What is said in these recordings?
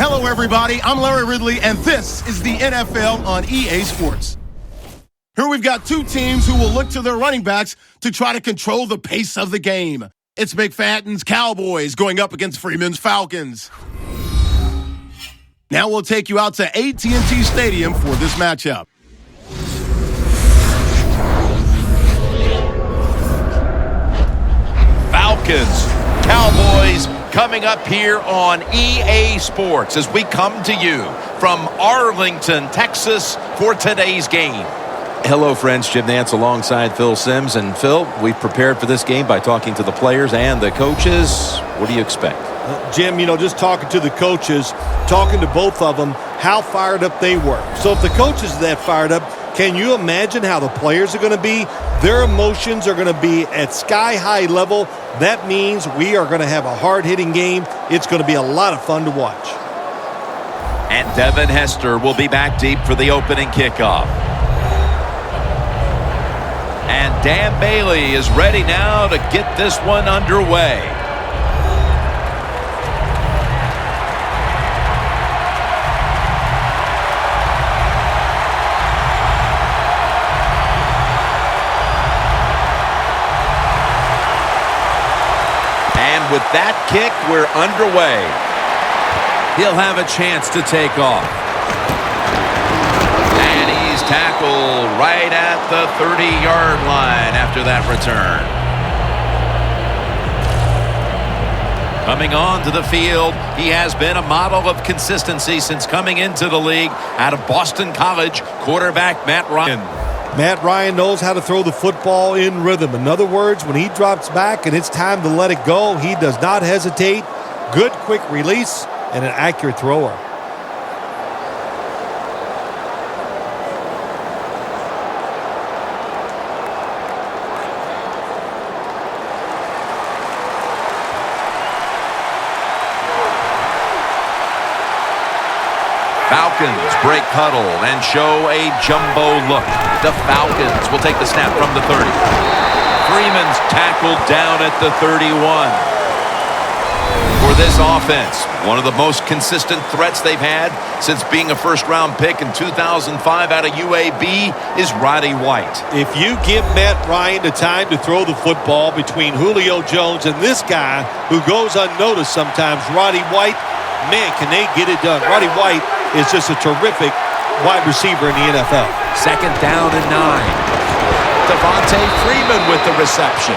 Hello, everybody. I'm Larry Ridley, and this is the NFL on EA Sports. Here we've got two teams who will look to their running backs to try to control the pace of the game. It's McFadden's Cowboys going up against Freeman's Falcons. Now we'll take you out to AT&T Stadium for this matchup. Falcons, Cowboys, coming up here on EA Sports as we come to you from Arlington, Texas for today's game. Hello, friends. Jim Nantz alongside Phil Simms. And Phil, we've prepared for this game by talking to the players and the coaches. What do you expect? Jim, just talking to the coaches, talking to both of them, how fired up they were. So if the coaches are that fired up, can you imagine how the players are going to be? Their emotions are going to be at sky-high level. That means we are going to have a hard-hitting game. It's going to be a lot of fun to watch. And Devin Hester will be back deep for the opening kickoff. And Dan Bailey is ready now to get this one underway. With that kick, we're underway. He'll have a chance to take off. And he's tackled right at the 30-yard line after that return. Coming on to the field, he has been a model of consistency since coming into the league out of Boston College, quarterback Matt Ryan. Matt Ryan knows how to throw the football in rhythm. In other words, when he drops back and it's time to let it go, he does not hesitate. Good, quick release and an accurate thrower. Falcons break huddle and show a jumbo look. The Falcons will take the snap from the 30. Freeman's tackled down at the 31. For this offense, one of the most consistent threats they've had since being a first-round pick in 2005 out of UAB is Roddy White. If you give Matt Ryan the time to throw the football between Julio Jones and this guy who goes unnoticed sometimes, Roddy White, man, can they get it done. Roddy White is just a terrific wide receiver in the NFL. Second down and 9. Devontae Freeman with the reception.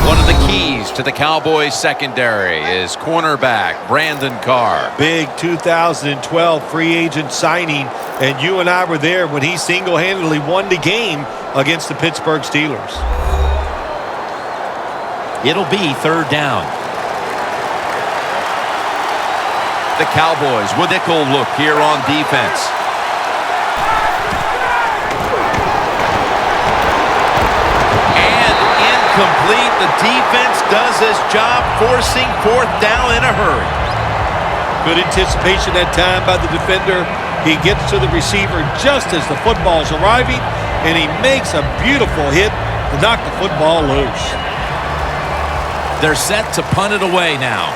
One of the keys to the Cowboys secondary is cornerback Brandon Carr. Big 2012 free agent signing, and you and I were there when he single-handedly won the game against the Pittsburgh Steelers. It'll be third down. The Cowboys with nickel look here on defense. And incomplete. The defense does its job, forcing fourth down in a hurry. Good anticipation that time by the defender. He gets to the receiver just as the football's arriving, and he makes a beautiful hit to knock the football loose. They're set to punt it away now.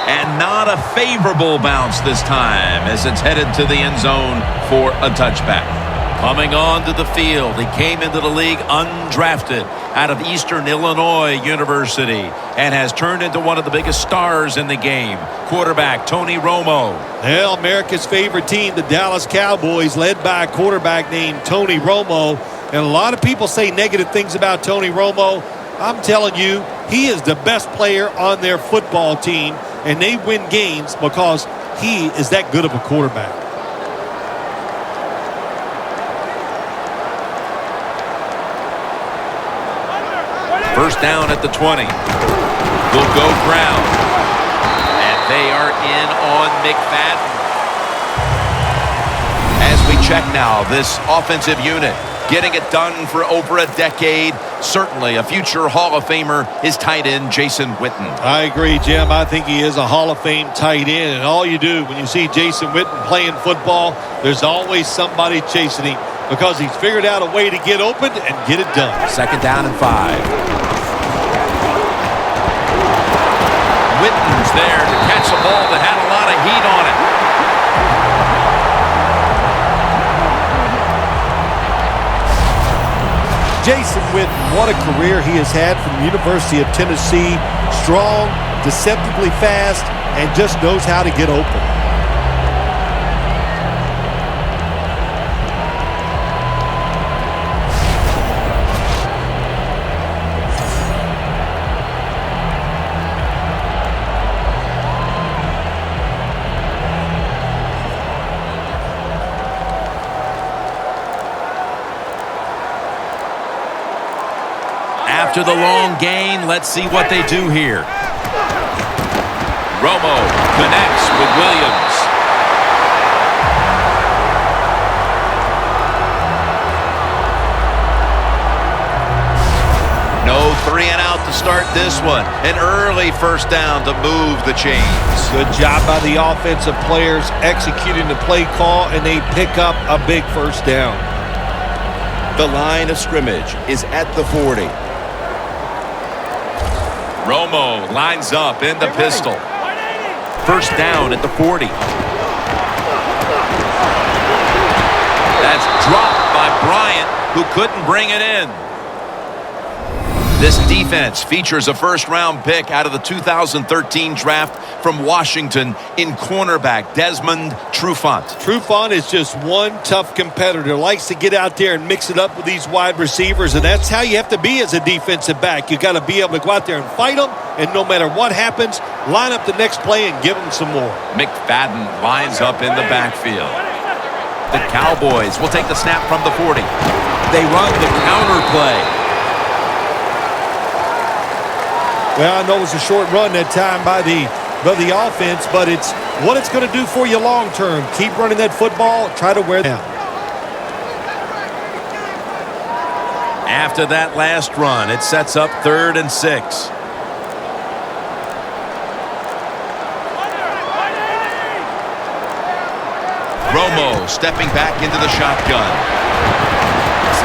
And not a favorable bounce this time as it's headed to the end zone for a touchback. Coming on to the field, he came into the league undrafted out of Eastern Illinois University and has turned into one of the biggest stars in the game. Quarterback Tony Romo. Well, America's favorite team, the Dallas Cowboys, led by a quarterback named Tony Romo. And a lot of people say negative things about Tony Romo. I'm telling you, he is the best player on their football team, and they win games because he is that good of a quarterback. First down at the 20. Will go ground. And they are in on McFadden. As we check now, this offensive unit getting it done for over a decade. Certainly a future Hall of Famer is tight end Jason Witten. I agree, Jim. I think he is a Hall of Fame tight end. And all you do when you see Jason Witten playing football, there's always somebody chasing him because he's figured out a way to get open and get it done. 2nd down and 5. Witten's there to catch a ball that had a lot of heat on it. Jason Witten, what a career he has had from the University of Tennessee. Strong, deceptively fast, and just knows how to get open. After the long gain, let's see what they do here. Romo connects with Williams. No 3 and out to start this one. An early 1st down to move the chains. Good job by the offensive players executing the play call, and they pick up a big 1st down. The line of scrimmage is at the 40. Romo lines up in the pistol. 1st down at the 40. That's dropped by Bryant, who couldn't bring it in. This defense features a 1st-round pick out of the 2013 draft from Washington in cornerback Desmond Trufant. Trufant is just one tough competitor. Likes to get out there and mix it up with these wide receivers, and that's how you have to be as a defensive back. You got to be able to go out there and fight them, and no matter what happens, line up the next play and give them some more. McFadden lines up in the backfield. The Cowboys will take the snap from the 40. They run the counter play. Well, I know it was a short run that time by the offense, but it's what it's going to do for you long term. Keep running that football. Try to wear it down. After that last run, it sets up 3rd and 6. Romo stepping back into the shotgun.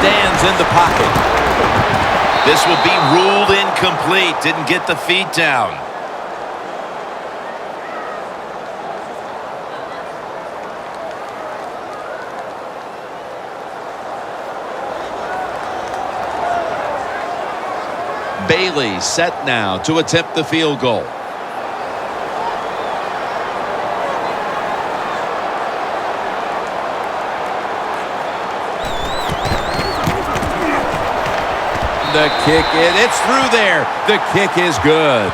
Stands in the pocket. This will be ruled incomplete. Didn't get the feet down. Bailey set now to attempt the field goal. The kick, it's through there. The kick is good.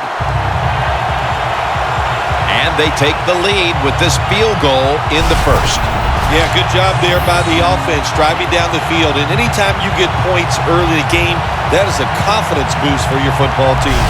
And they take the lead with this field goal in the 1st. Yeah, good job there by the offense, driving down the field. And anytime you get points early in the game, that is a confidence boost for your football team.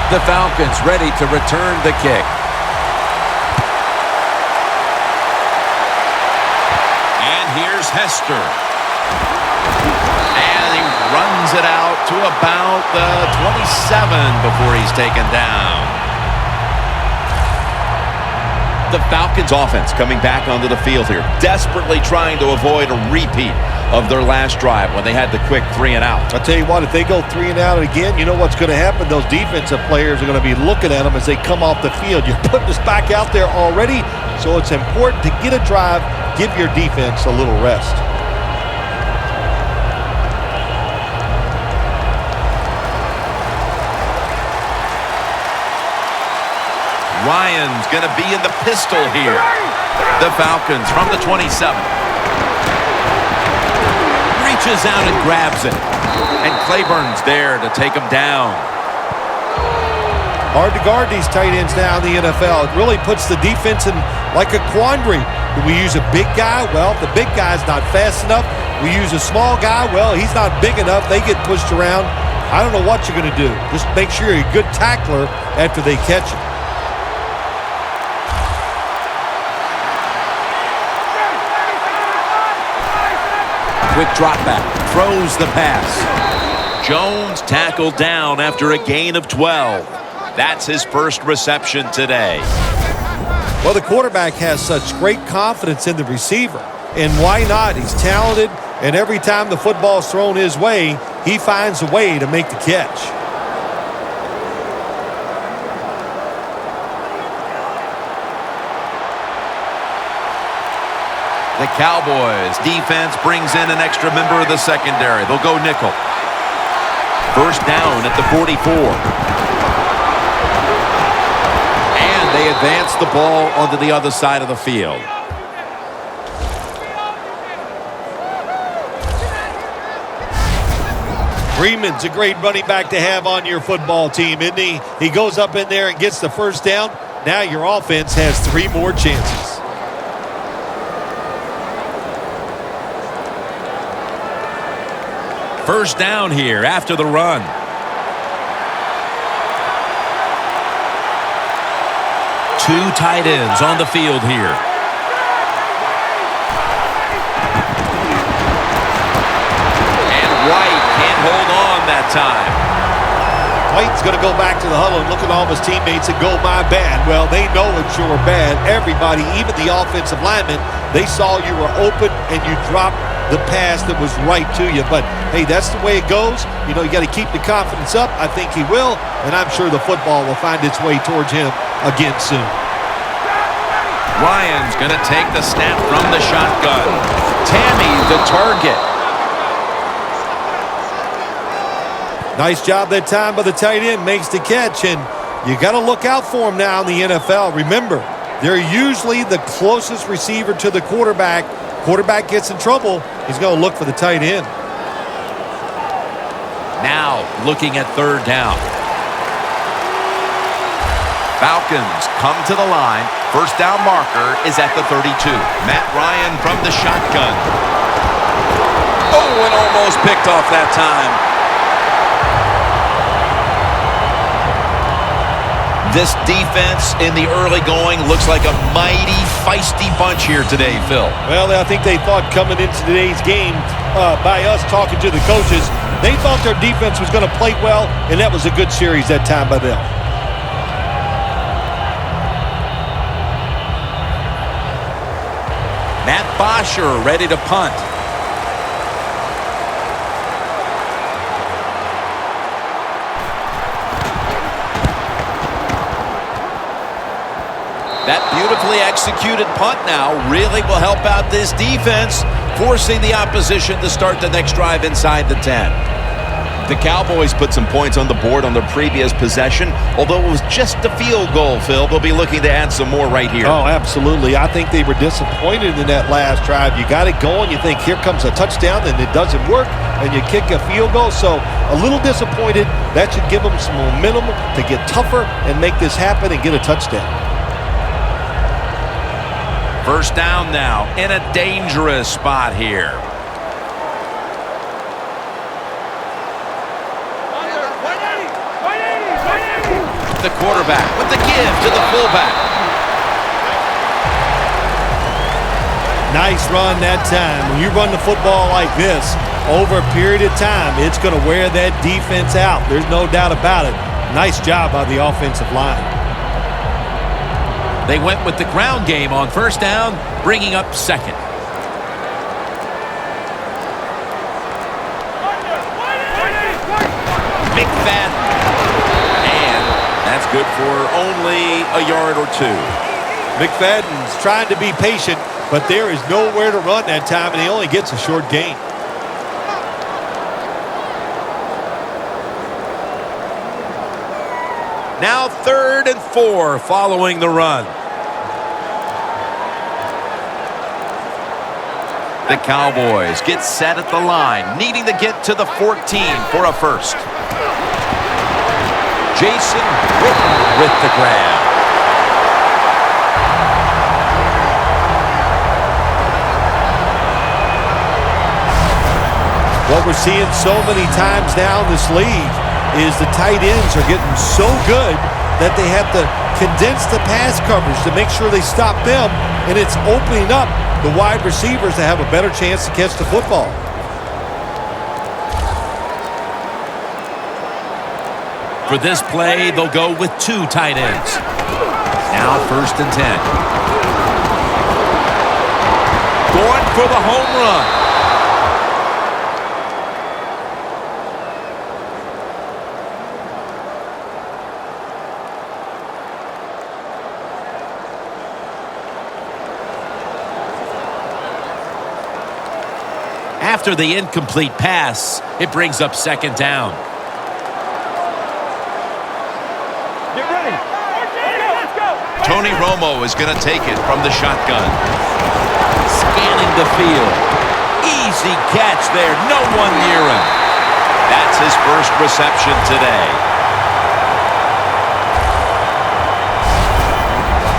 The Falcons ready to return the kick. And here's Hester. And he runs it out to about the 27 before he's taken down. The Falcons offense coming back onto the field here, desperately trying to avoid a repeat of their last drive when they had the quick 3 and out. I'll tell you what, if they go 3 and out again, you know what's going to happen? Those defensive players are going to be looking at them as they come off the field. You're putting us back out there already, so it's important to get a drive, give your defense a little rest. Ryan's going to be in the pistol here. The Falcons from the 27. Reaches out and grabs it. And Claiborne's there to take him down. Hard to guard these tight ends now in the NFL. It really puts the defense in like a quandary. Do we use a big guy? Well, if the big guy's not fast enough. We use a small guy. Well, he's not big enough. They get pushed around. I don't know what you're going to do. Just make sure you're a good tackler after they catch you. Quick drop back. Throws the pass. Jones tackled down after a gain of 12. That's his first reception today. Well, the quarterback has such great confidence in the receiver. And why not? He's talented, and every time the football is thrown his way, he finds a way to make the catch. The Cowboys defense brings in an extra member of the secondary. They'll go nickel. First down at the 44. And they advance the ball onto the other side of the field. Freeman's a great running back to have on your football team, isn't he? He goes up in there and gets the first down. Now your offense has 3 more chances. First down here after the run. Two tight ends on the field here. And White can't hold on that time. White's going to go back to the huddle and look at all of his teammates and go, my bad. Well, they know it's your bad. Everybody, even the offensive linemen, they saw you were open and you dropped the pass that was right to you. But, hey, that's the way it goes. You know, you got to keep the confidence up. I think he will, and I'm sure the football will find its way towards him again soon. Ryan's going to take the snap from the shotgun. Tammy, the target. Nice job that time by the tight end. Makes the catch, and you got to look out for him now in the NFL. Remember, they're usually the closest receiver to the quarterback. Quarterback gets in trouble, he's going to look for the tight end. Now looking at third down. Falcons come to the line. First down marker is at the 32. Matt Ryan from the shotgun. Oh, and almost picked off that time. This defense in the early going looks like a mighty feisty bunch here today, Phil. Well, I think they thought coming into today's game, by us talking to the coaches, they thought their defense was going to play well, and that was a good series that time by them. Matt Bosher ready to punt. That beautifully executed punt now really will help out this defense, forcing the opposition to start the next drive inside the 10. The Cowboys put some points on the board on their previous possession. Although it was just a field goal, Phil, they'll be looking to add some more right here. Oh, absolutely. I think they were disappointed in that last drive. You got it going. You think, here comes a touchdown, and it doesn't work, and you kick a field goal. So a little disappointed. That should give them some momentum to get tougher and make this happen and get a touchdown. First down now in a dangerous spot here. The quarterback with the give to the fullback. Nice run that time. When you run the football like this over a period of time, it's going to wear that defense out. There's no doubt about it. Nice job by the offensive line. They went with the ground game on first down, bringing up second. McFadden. And that's good for only a yard or two. McFadden's trying to be patient, but there is nowhere to run that time, and he only gets a short gain. Now 3rd and 4 following the run. The Cowboys get set at the line, needing to get to the 14 for a first. Jason Witten with the grab. What we're seeing so many times now in this league is the tight ends are getting so good that they have to condense the pass coverage to make sure they stop them, and it's opening up the wide receivers to have a better chance to catch the football. For this play, they'll go with 2 tight ends. Now 1st and 10. Going for the home run. After the incomplete pass, it brings up 2nd down. Get ready. Let's go. Tony Romo is going to take it from the shotgun. Scanning the field. Easy catch there. No one near him. That's his first reception today.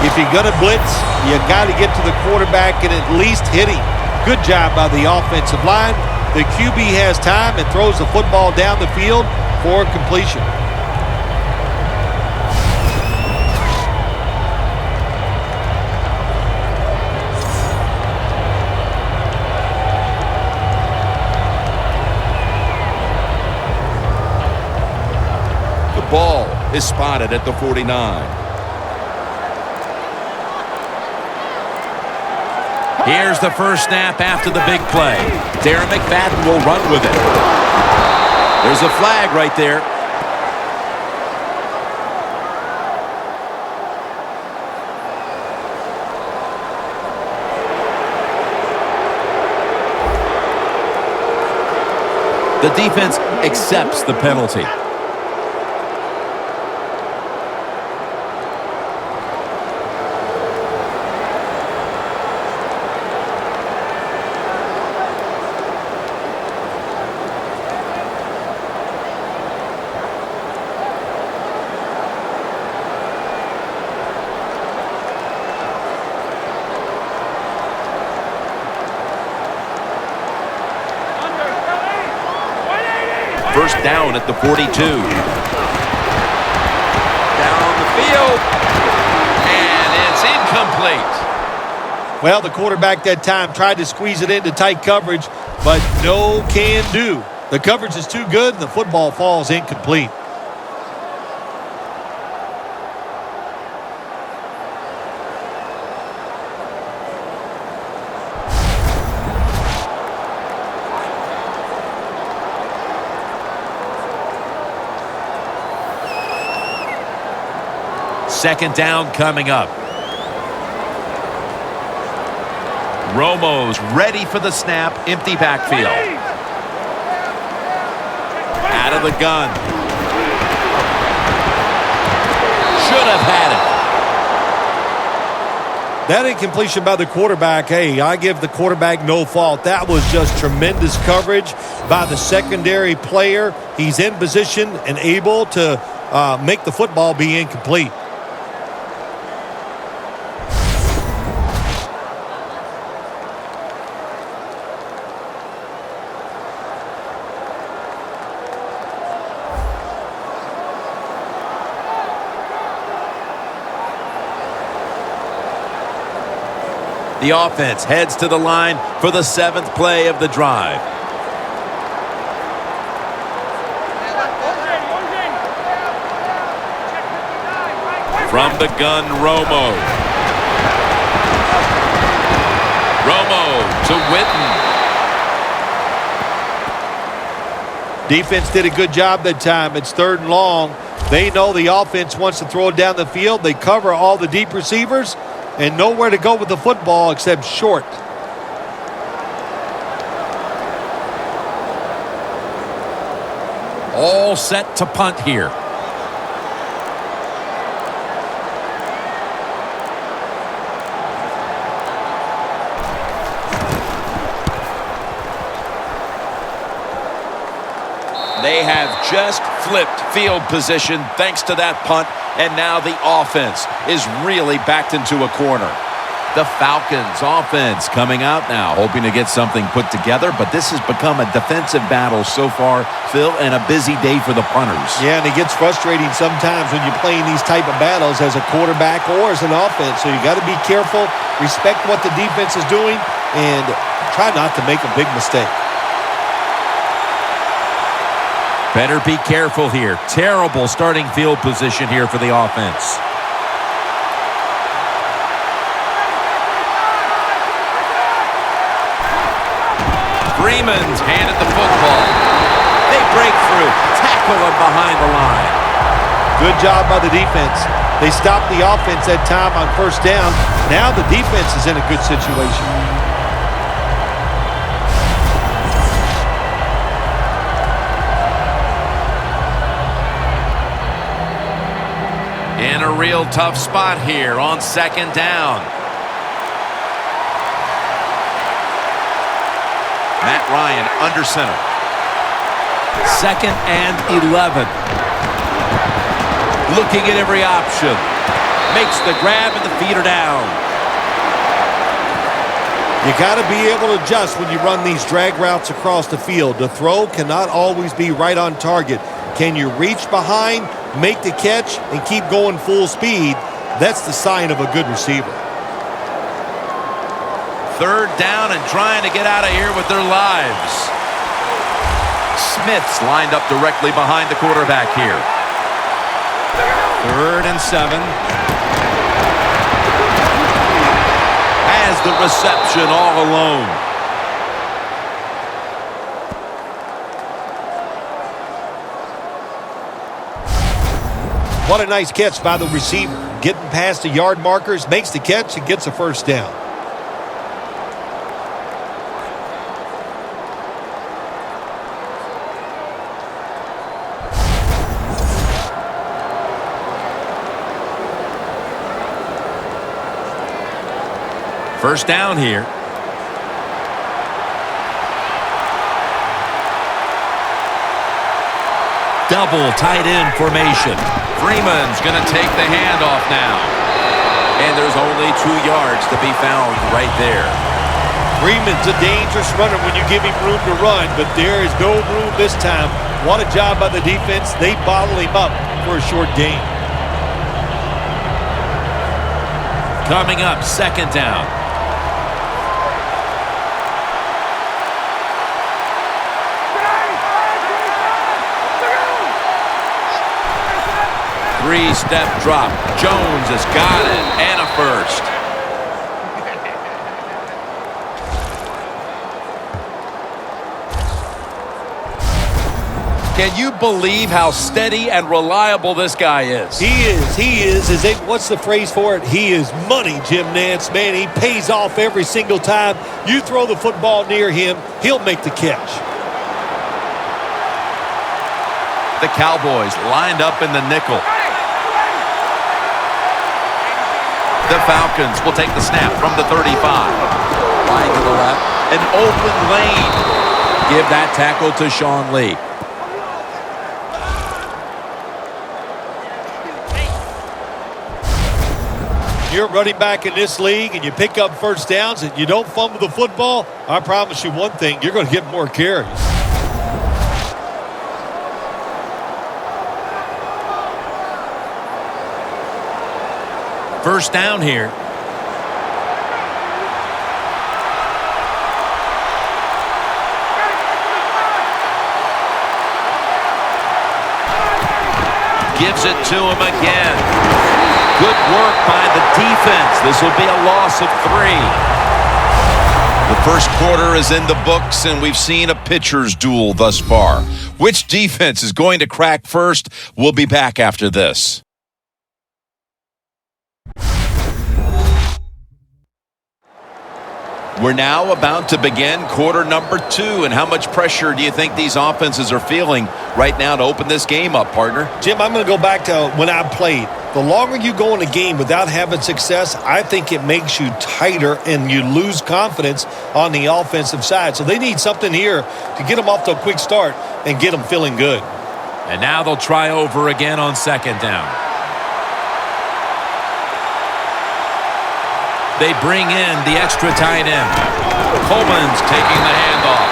If you're going to blitz, you got to get to the quarterback and at least hit him. Good job by the offensive line. The QB has time and throws the football down the field for completion. The ball is spotted at the 49. Here's the first snap after the big play. Darren McFadden will run with it. There's a flag right there. The defense accepts the penalty. First down at the 42. Down the field. And it's incomplete. Well, the quarterback that time tried to squeeze it into tight coverage, but no can do. The coverage is too good, and the football falls incomplete. Second down coming up. Romo's ready for the snap. Empty backfield. Out of the gun. Should have had it. That incompletion by the quarterback, hey, I give the quarterback no fault. That was just tremendous coverage by the secondary player. He's in position and able to make the football be incomplete. The offense heads to the line for the 7th play of the drive. From the gun, Romo. Romo to Witten. Defense did a good job that time. It's 3rd and long. They know the offense wants to throw it down the field. They cover all the deep receivers and nowhere to go with the football except short. All set to punt here. They have have just flipped field position thanks to that punt, and now the offense is really backed into a corner. The Falcons offense coming out now, hoping to get something put together, but this has become a defensive battle so far, Phil, and a busy day for the punters. Yeah, and it gets frustrating sometimes when you're playing these type of battles as a quarterback or as an offense. So you got to be careful, respect what the defense is doing, and try not to make a big mistake. Better be careful here. Terrible starting field position here for the offense. Freeman's handed the football. They break through. Tackle him behind the line. Good job by the defense. They stopped the offense that time on first down. Now the defense is in a good situation. In a real tough spot here on second down. Matt Ryan under center. 2nd and 11. Looking at every option. Makes the grab and the feet are down. You got to be able to adjust when you run these drag routes across the field. The throw cannot always be right on target. Can you reach behind, make the catch, and keep going full speed? That's the sign of a good receiver. 3rd down and trying to get out of here with their lives. Smith's lined up directly behind the quarterback here. 3rd and 7. Has the reception all alone. What a nice catch by the receiver. Getting past the yard markers, makes the catch, and gets a first down. First down here. Double tight end formation. Freeman's going to take the handoff now. And there's only 2 yards to be found right there. Freeman's a dangerous runner when you give him room to run, but there is no room this time. What a job by the defense. They bottle him up for a short gain. Coming up, 2nd down. Three-step drop. Jones has got it, and a first. Can you believe how steady and reliable this guy is? He is. What's the phrase for it? He is money, Jim Nantz. Man, he pays off every single time. You throw the football near him, he'll make the catch. The Cowboys lined up in the nickel. The Falcons will take the snap from the 35. Wide to the left. An open lane. Give that tackle to Sean Lee. You're running back in this league and you pick up first downs and you don't fumble the football, I promise you one thing, you're going to get more carries. First down here. Gives it to him again. Good work by the defense. This will be a loss of 3. The first quarter is in the books, and we've seen a pitcher's duel thus far. Which defense is going to crack first? We'll be back after this. We're now about to begin quarter number 2. And how much pressure do you think these offenses are feeling right now to open this game up, partner? Jim, I'm going to go back to when I played. The longer you go in a game without having success, I think it makes you tighter and you lose confidence on the offensive side. So they need something here to get them off to a quick start and get them feeling good. And now they'll try over again on second down. They bring in the extra tight end. Coleman's taking the handoff.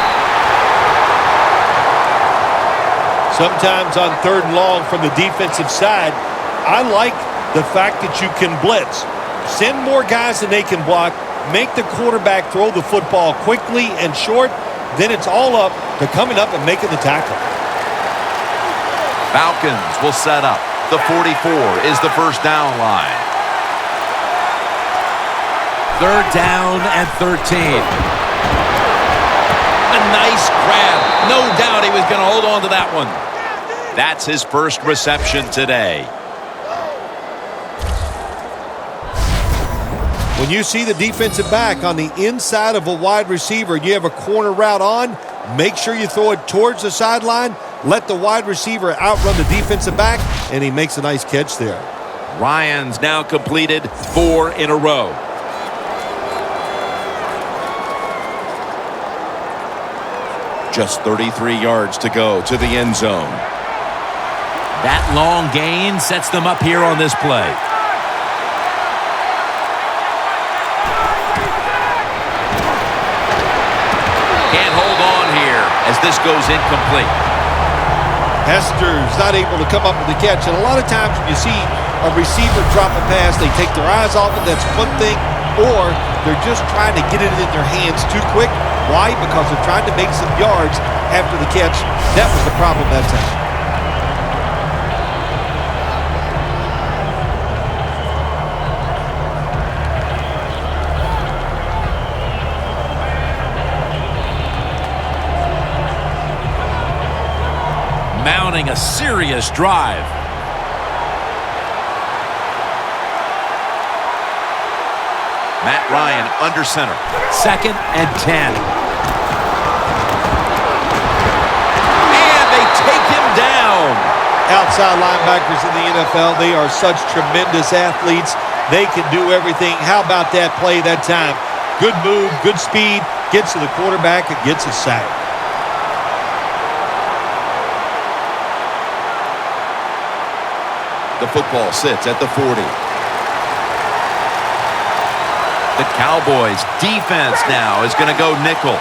Sometimes on 3rd and long from the defensive side, I like the fact that you can blitz. Send more guys than they can block. Make the quarterback throw the football quickly and short. Then it's all up to coming up and making the tackle. Falcons will set up. The 44 is the first down line. 3rd down and 13. A nice grab. No doubt he was going to hold on to that one. That's his first reception today. When you see the defensive back on the inside of a wide receiver, you have a corner route on, make sure you throw it towards the sideline, let the wide receiver outrun the defensive back, and he makes a nice catch there. Ryan's now completed 4 in a row. Just 33 yards to go to the end zone. That long gain sets them up here on this play. Can't hold on here as this goes incomplete. Hester's not able to come up with the catch, and a lot of times when you see a receiver drop a pass, they take their eyes off it. That's one thing, or they're just trying to get it in their hands too quick. Why? Because they're trying to make some yards after the catch. That was the problem that time. Mounting a serious drive. Matt Ryan under center. 2nd and 10. And they take him down. Outside linebackers in the NFL, they are such tremendous athletes. They can do everything. How about that play that time? Good move, good speed, gets to the quarterback and gets a sack. The football sits at the 40. The Cowboys defense now is going to go nickel.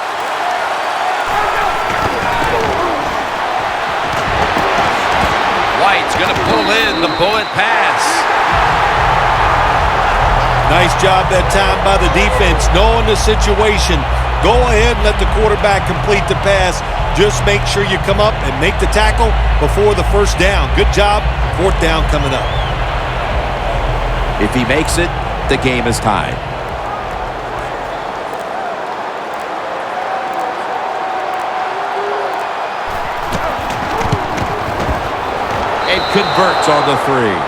White's going to pull in the bullet pass. Nice job that time by the defense, knowing the situation. Go ahead and let the quarterback complete the pass. Just make sure you come up and make the tackle before the first down. Good job. 4th down coming up. If he makes it, the game is tied. It converts on the 3.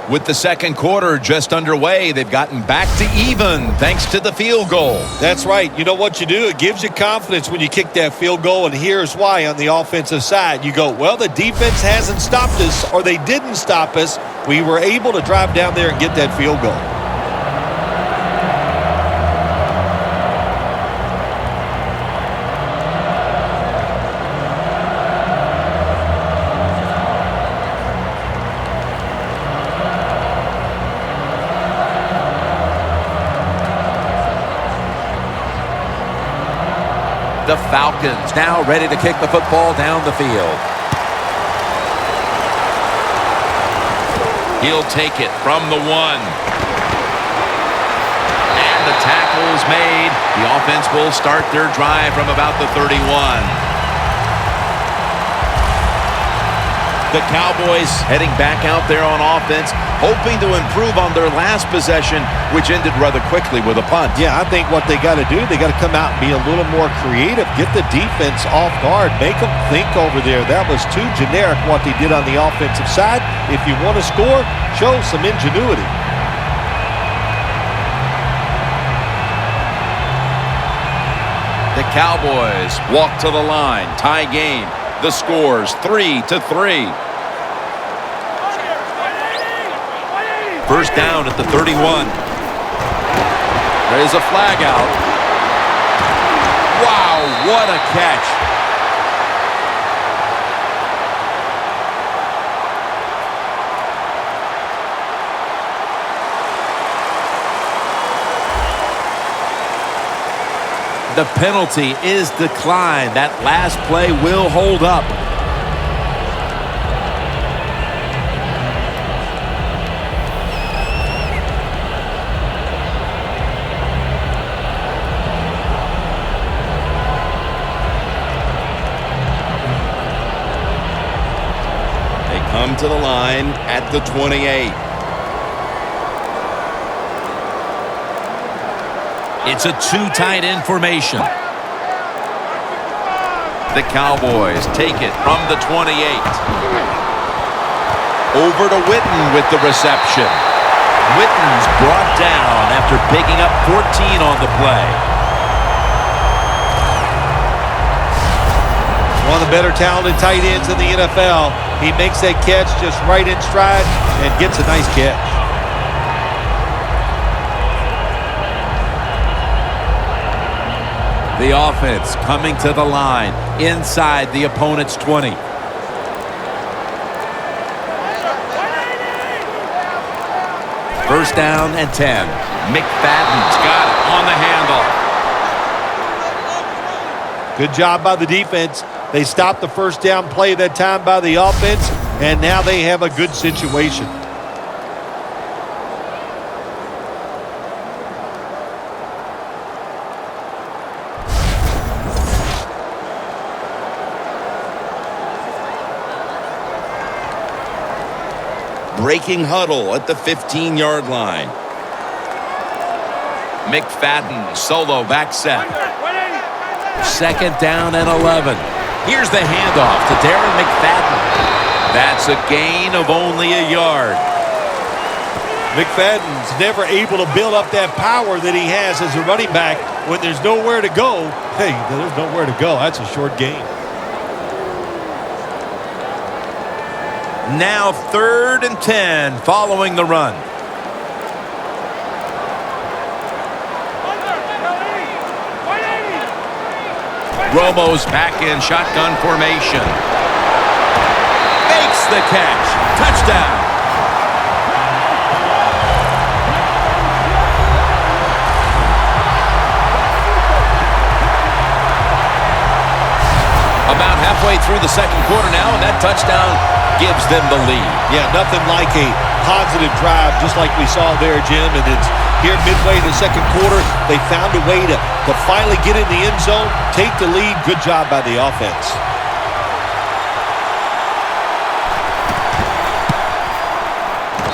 With the second quarter just underway, they've gotten back to even thanks to the field goal. That's right. You know what you do? It gives you confidence when you kick that field goal, and here's why on the offensive side. You go, well, the defense hasn't stopped us, or they didn't stop us. We were able to drive down there and get that field goal. The Falcons now ready to kick the football down the field. He'll take it from the 1. And the tackle is made. The offense will start their drive from about the 31. The Cowboys heading back out there on offense, hoping to improve on their last possession, which ended rather quickly with a punt. Yeah, I think what they got to do, they got to come out and be a little more creative. Get the defense off guard. Make them think over there. That was too generic what they did on the offensive side. If you want to score, show some ingenuity. The Cowboys walk to the line. Tie game. The score's 3-3. First down at the 31. There's a flag out. Wow, what a catch. The penalty is declined. That last play will hold up. They come to the line at the 28. It's a two tight end formation. The Cowboys take it from the 28. Over to Witten with the reception. Witten's brought down after picking up 14 on the play. One of the better talented tight ends in the NFL. He makes that catch just right in stride and gets a nice catch. The offense coming to the line inside the opponent's 20. First down and 10. McFadden's got it on the handoff. Good job by the defense. They stopped the first down play that time by the offense, and now they have a good situation. Breaking huddle at the 15-yard line. McFadden solo back set. Second down and 11. Here's the handoff to Darren McFadden. That's a gain of only a yard. McFadden's never able to build up that power that he has as a running back. When there's nowhere to go, hey, there's nowhere to go. That's a short gain. Now 3rd and 10 following the run. Romo's back in shotgun formation. Makes the catch. Touchdown. About halfway through the second quarter now, and that touchdown gives them the lead. Yeah, nothing like a positive drive just like we saw there, Jim. And it's here midway in the second quarter, they found a way to finally get in the end zone, take the lead. Good job by the offense.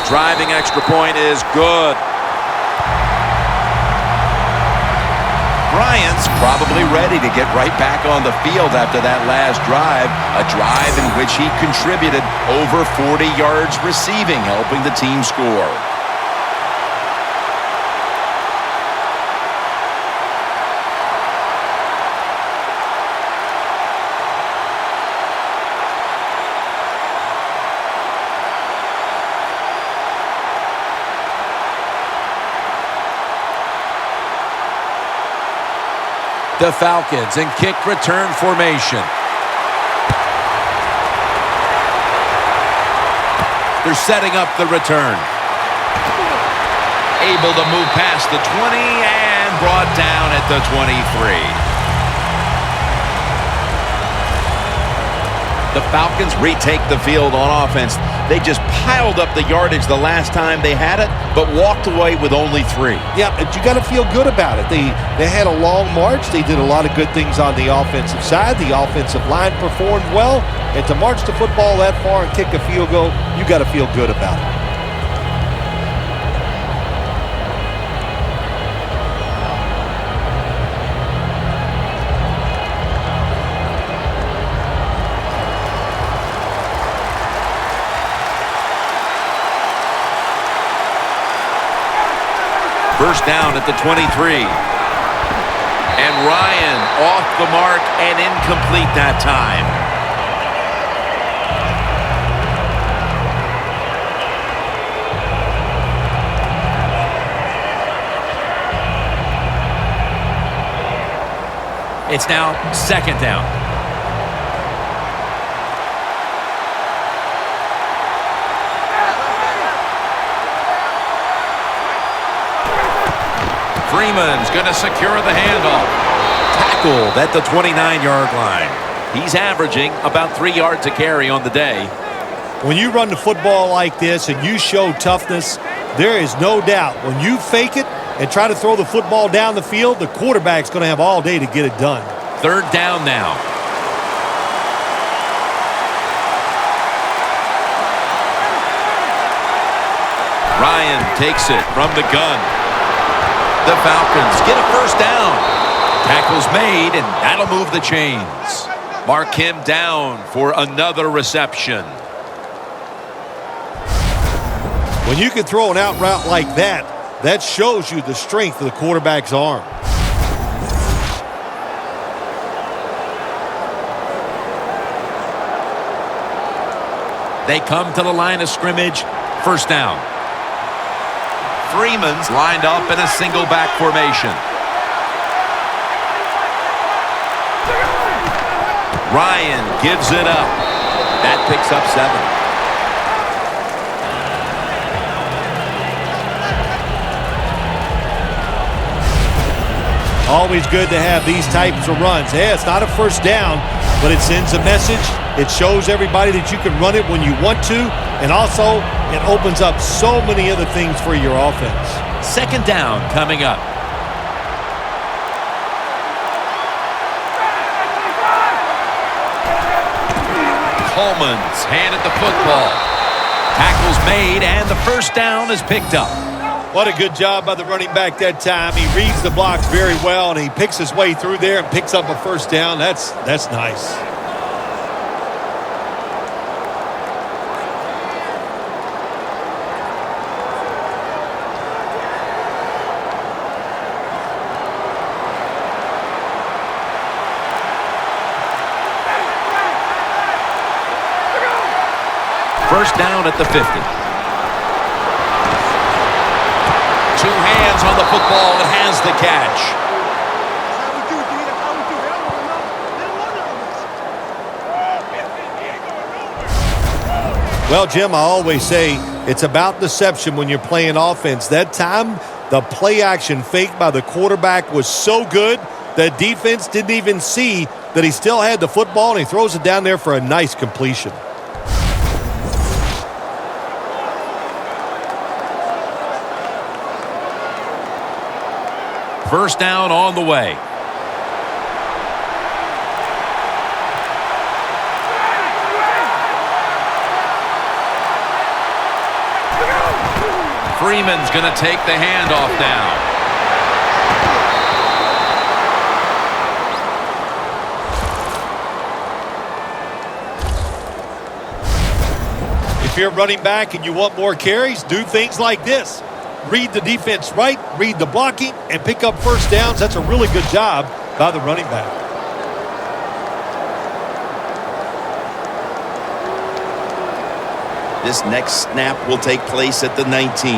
Driving extra point is good. Bryant's probably ready to get right back on the field after that last drive, a drive in which he contributed over 40 yards receiving, helping the team score. The Falcons in kick return formation. They're setting up the return. Able to move past the 20 and brought down at the 23. The Falcons retake the field on offense. They just piled up the yardage the last time they had it, but walked away with only 3. Yeah, but you got to feel good about it. They had a long march. They did a lot of good things on the offensive side. The offensive line performed well. And to march the football that far and kick a field goal, you got to feel good about it. First down at the 23. And Ryan off the mark and incomplete that time. It's now second down. Freeman's going to secure the handoff. Tackled at the 29-yard line. He's averaging about 3 yards a carry on the day. When you run the football like this and you show toughness, there is no doubt when you fake it and try to throw the football down the field, the quarterback's going to have all day to get it done. 3rd down now. Ryan takes it from the gun. The Falcons get a 1st down. Tackle's made, and that'll move the chains. Mark him down for another reception. When you can throw an out route like that, that shows you the strength of the quarterback's arm. They come to the line of scrimmage. 1st down. Freeman's lined up in a single back formation. Ryan gives it up. That picks up 7. Always good to have these types of runs. Yeah, it's not a 1st down, but it sends a message. It shows everybody that you can run it when you want to, and also it opens up so many other things for your offense. 2nd down coming up. Coleman's handed the football. Tackle's made, and the 1st down is picked up. What a good job by the running back that time. He reads the blocks very well, and he picks his way through there and picks up a 1st down. That's nice. First down at the 50. 2 hands on the football and has the catch. Well, Jim, I always say it's about deception when you're playing offense. That time, the play action fake by the quarterback was so good that defense didn't even see that he still had the football, and he throws it down there for a nice completion. First down on the way. Freeman's going to take the handoff now. If you're running back and you want more carries, do things like this. Read the defense right, read the blocking, and pick up 1st downs. That's a really good job by the running back. This next snap will take place at the 19.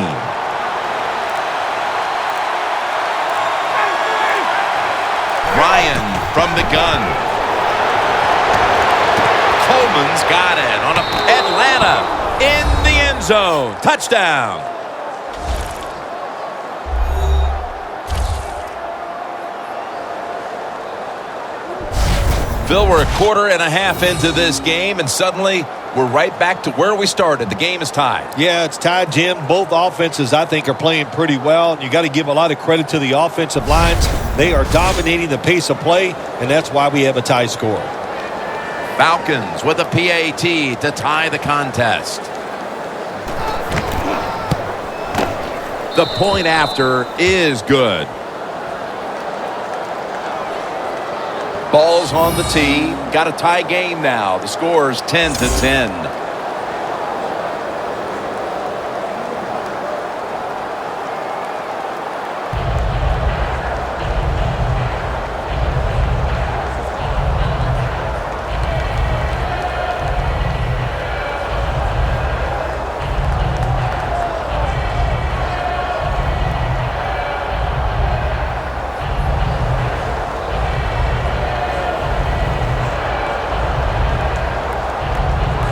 Ryan from the gun. Coleman's got it on Atlanta in the end zone. Touchdown. Phil, we're a quarter and a half into this game, and suddenly we're right back to where we started. The game is tied. Yeah, it's tied, Jim. Both offenses, I think, are playing pretty well. You got to give a lot of credit to the offensive lines. They are dominating the pace of play, and that's why we have a tie score. Falcons with a PAT to tie the contest. The point after is good. Ball's on the tee. Got a tie game now. The score is 10-10.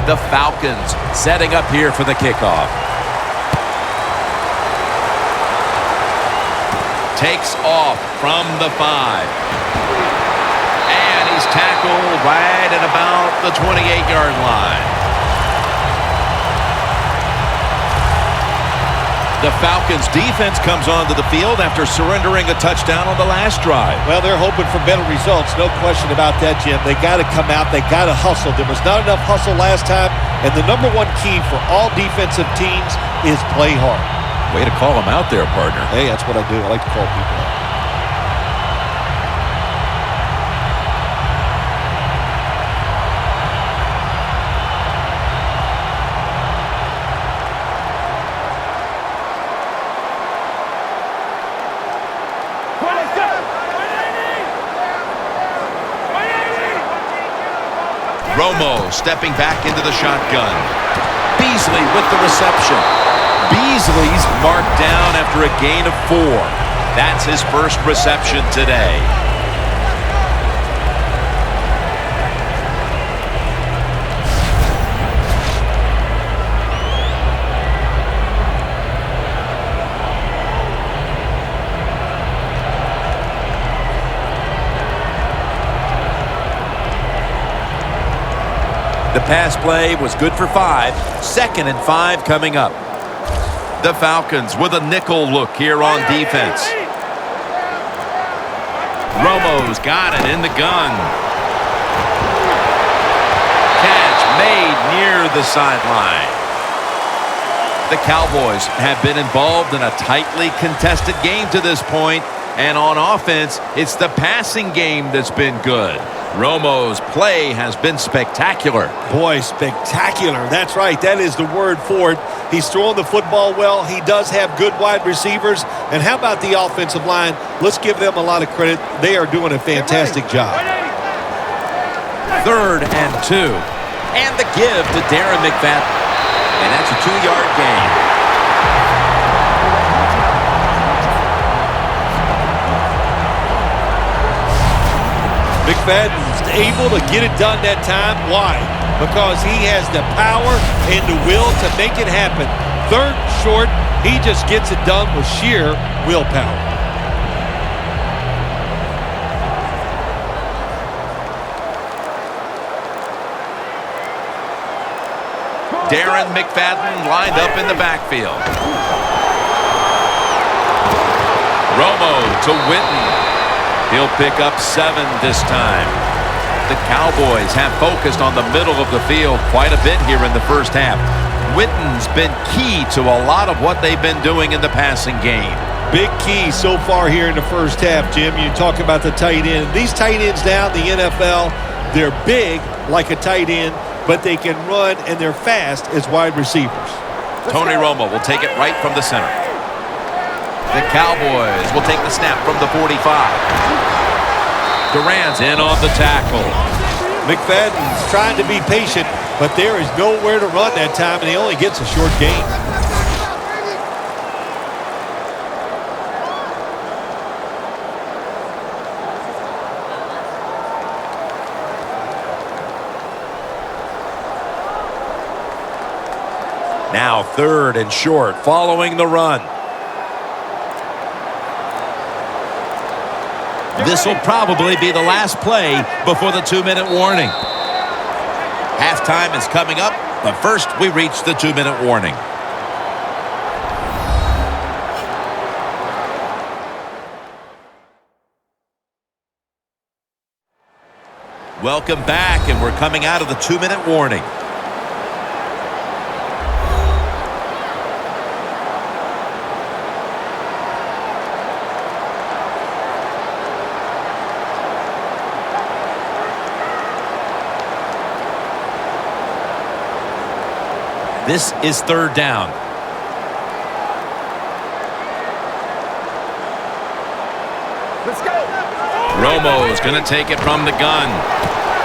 The Falcons setting up here for the kickoff. Takes off from the 5. tackled right at about the 28-yard line. The Falcons defense comes onto the field after surrendering a touchdown on the last drive. Well, they're hoping for better results. No question about that, Jim. They got to come out. They got to hustle. There was not enough hustle last time. And the number one key for all defensive teams is play hard. Way to call him out there, partner. Hey, that's what I do. I like to call people out. Romo stepping back into the shotgun. Beasley with the reception. Beasley's marked down after a gain of 4. That's his first reception today. The pass play was good for 5. 2nd and 5 coming up. The Falcons with a nickel look here on defense. Romo's got it in the gun. Catch made near the sideline. The Cowboys have been involved in a tightly contested game to this point, and on offense, it's the passing game that's been good. Romo's play has been spectacular. Boy, spectacular. That's right. That is the word for it. He's throwing the football well. He does have good wide receivers. And how about the offensive line? Let's give them a lot of credit. They are doing a fantastic job. 3rd and 2. And the give to Darren McFadden. And that's a 2-yard gain. McFadden's able to get it done that time. Why? Because he has the power and the will to make it happen. 3rd and short, he just gets it done with sheer willpower. Darren McFadden lined up in the backfield. Romo to Witten. He'll pick up 7 this time. The Cowboys have focused on the middle of the field quite a bit here in the first half. Witten's been key to a lot of what they've been doing in the passing game. Big key so far here in the first half, Jim. You talk about the tight end. These tight ends now in the NFL, they're big like a tight end, but they can run and they're fast as wide receivers. Tony Romo will take it right from the center. The Cowboys will take the snap from the 45. Durant's in on the tackle. McFadden's trying to be patient, but there is nowhere to run that time, and he only gets a short gain. Now 3rd and short following the run. This will probably be the last play before the 2-minute warning. Halftime is coming up, but first we reach the 2-minute warning. Welcome back, and we're coming out of the 2-minute warning. This is 3rd down. Let's go. Romo's going to take it from the gun.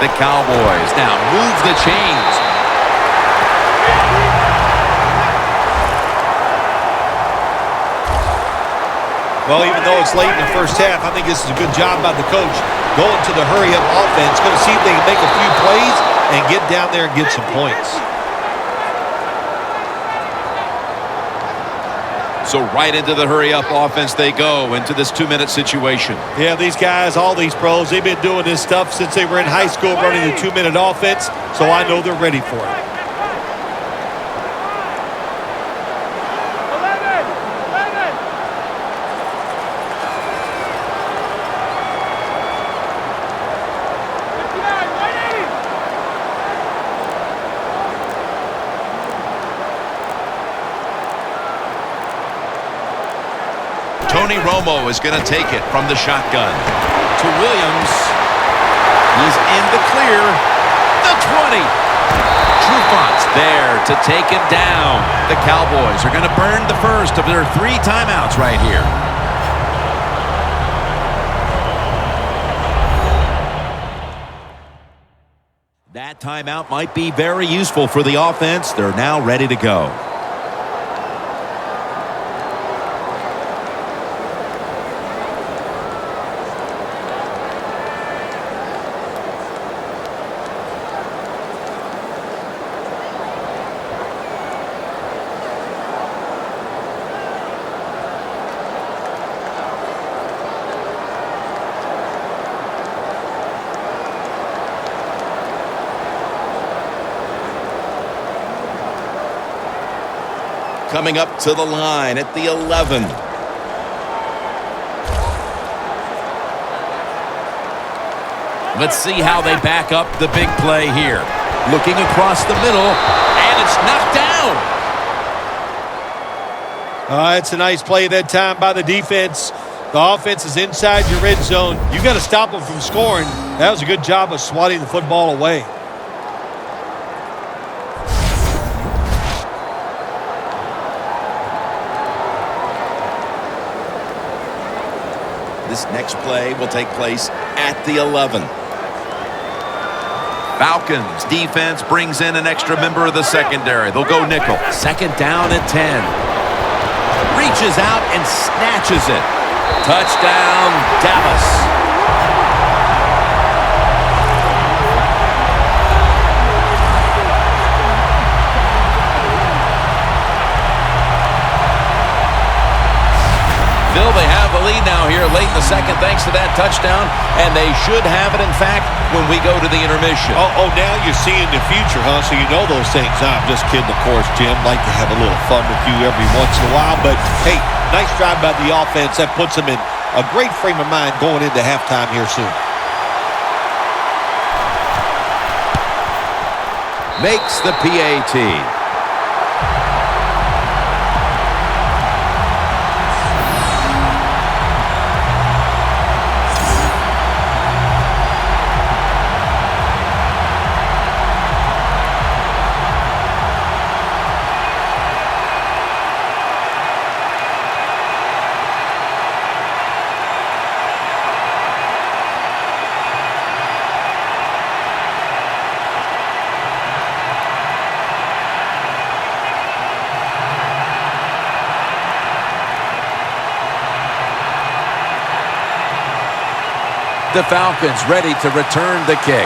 The Cowboys now move the chains. Well, even though it's late in the first half, I think this is a good job by the coach going to the hurry-up offense. Going to see if they can make a few plays and get down there and get some points. So right into the hurry-up offense they go into this 2-minute situation. Yeah, these guys, all these pros, they've been doing this stuff since they were in high school running the 2-minute offense, so I know they're ready for it. Tony Romo is going to take it from the shotgun. To Williams. He's in the clear. The 20. Trufont's there to take him down. The Cowboys are going to burn the first of their 3 timeouts right here. That timeout might be very useful for the offense. They're now ready to go. Coming up to the line at the 11. Let's see how they back up the big play here. Looking across the middle, and it's knocked down. It's a nice play that time by the defense. The offense is inside your red zone. You got to stop them from scoring. That was a good job of swatting the football away. This next play will take place at the 11. Falcons defense brings in an extra member of the secondary. They'll go nickel. 2nd down and 10. Reaches out and snatches it. Touchdown, Dallas. They have the lead now here late in the second thanks to that touchdown, and they should have it, in fact, when we go to the intermission. Oh, now you're seeing the future, huh? So you know those things. I'm just kidding, of course, Jim. Like to have a little fun with you every once in a while. But, hey, nice drive by the offense. That puts them in a great frame of mind going into halftime here soon. Makes the PAT. The Falcons ready to return the kick.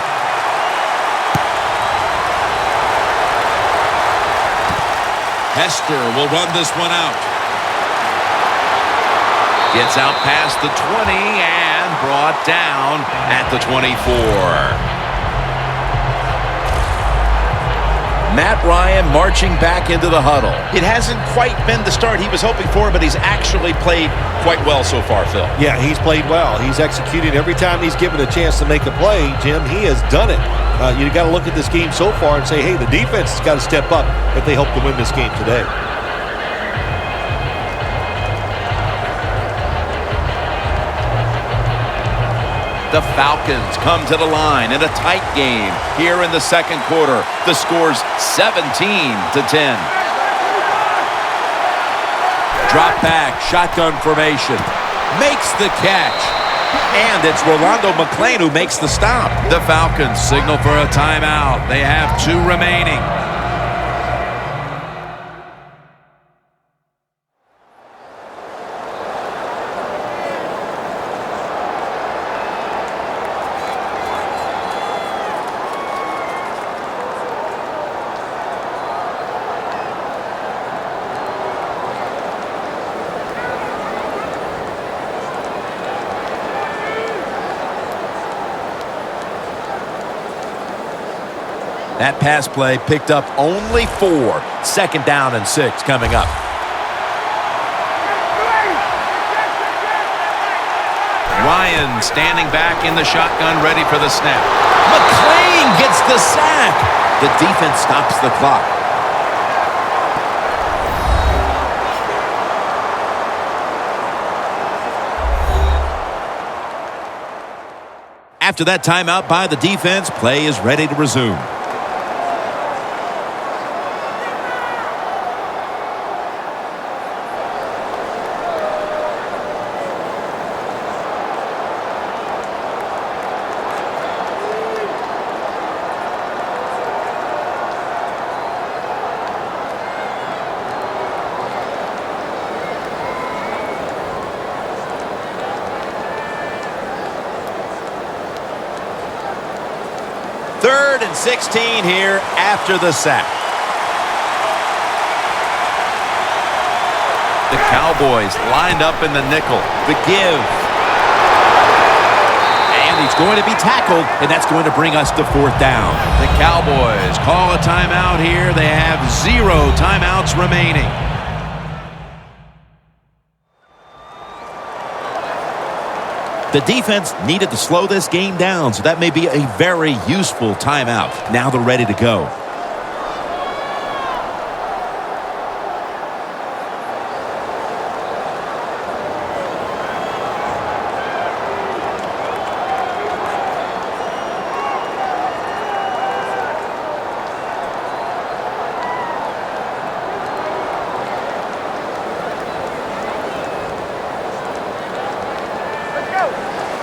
Hester will run this one out. Gets out past the 20 and brought down at the 24. Matt Ryan marching back into the huddle. It hasn't quite been the start he was hoping for, but he's actually played quite well so far, Phil. Yeah, he's played well. He's executed every time he's given a chance to make a play. Jim, he has done it. You got to look at this game so far and say, hey, the defense has got to step up if they hope to win this game today. The Falcons come to the line in a tight game here in the second quarter. The score's 17-10. Drop back, shotgun formation. Makes the catch. And it's Rolando McClain who makes the stop. The Falcons signal for a timeout. They have 2 remaining. That pass play picked up only 4. Second down and 6 coming up. Ryan standing back in the shotgun, ready for the snap. McClain gets the sack. The defense stops the clock. After that timeout by the defense, play is ready to resume. Third and 16 here after the sack. The Cowboys lined up in the nickel. The give. And he's going to be tackled, and that's going to bring us to 4th down. The Cowboys call a timeout here. They have 0 timeouts remaining. The defense needed to slow this game down, so that may be a very useful timeout. Now they're ready to go.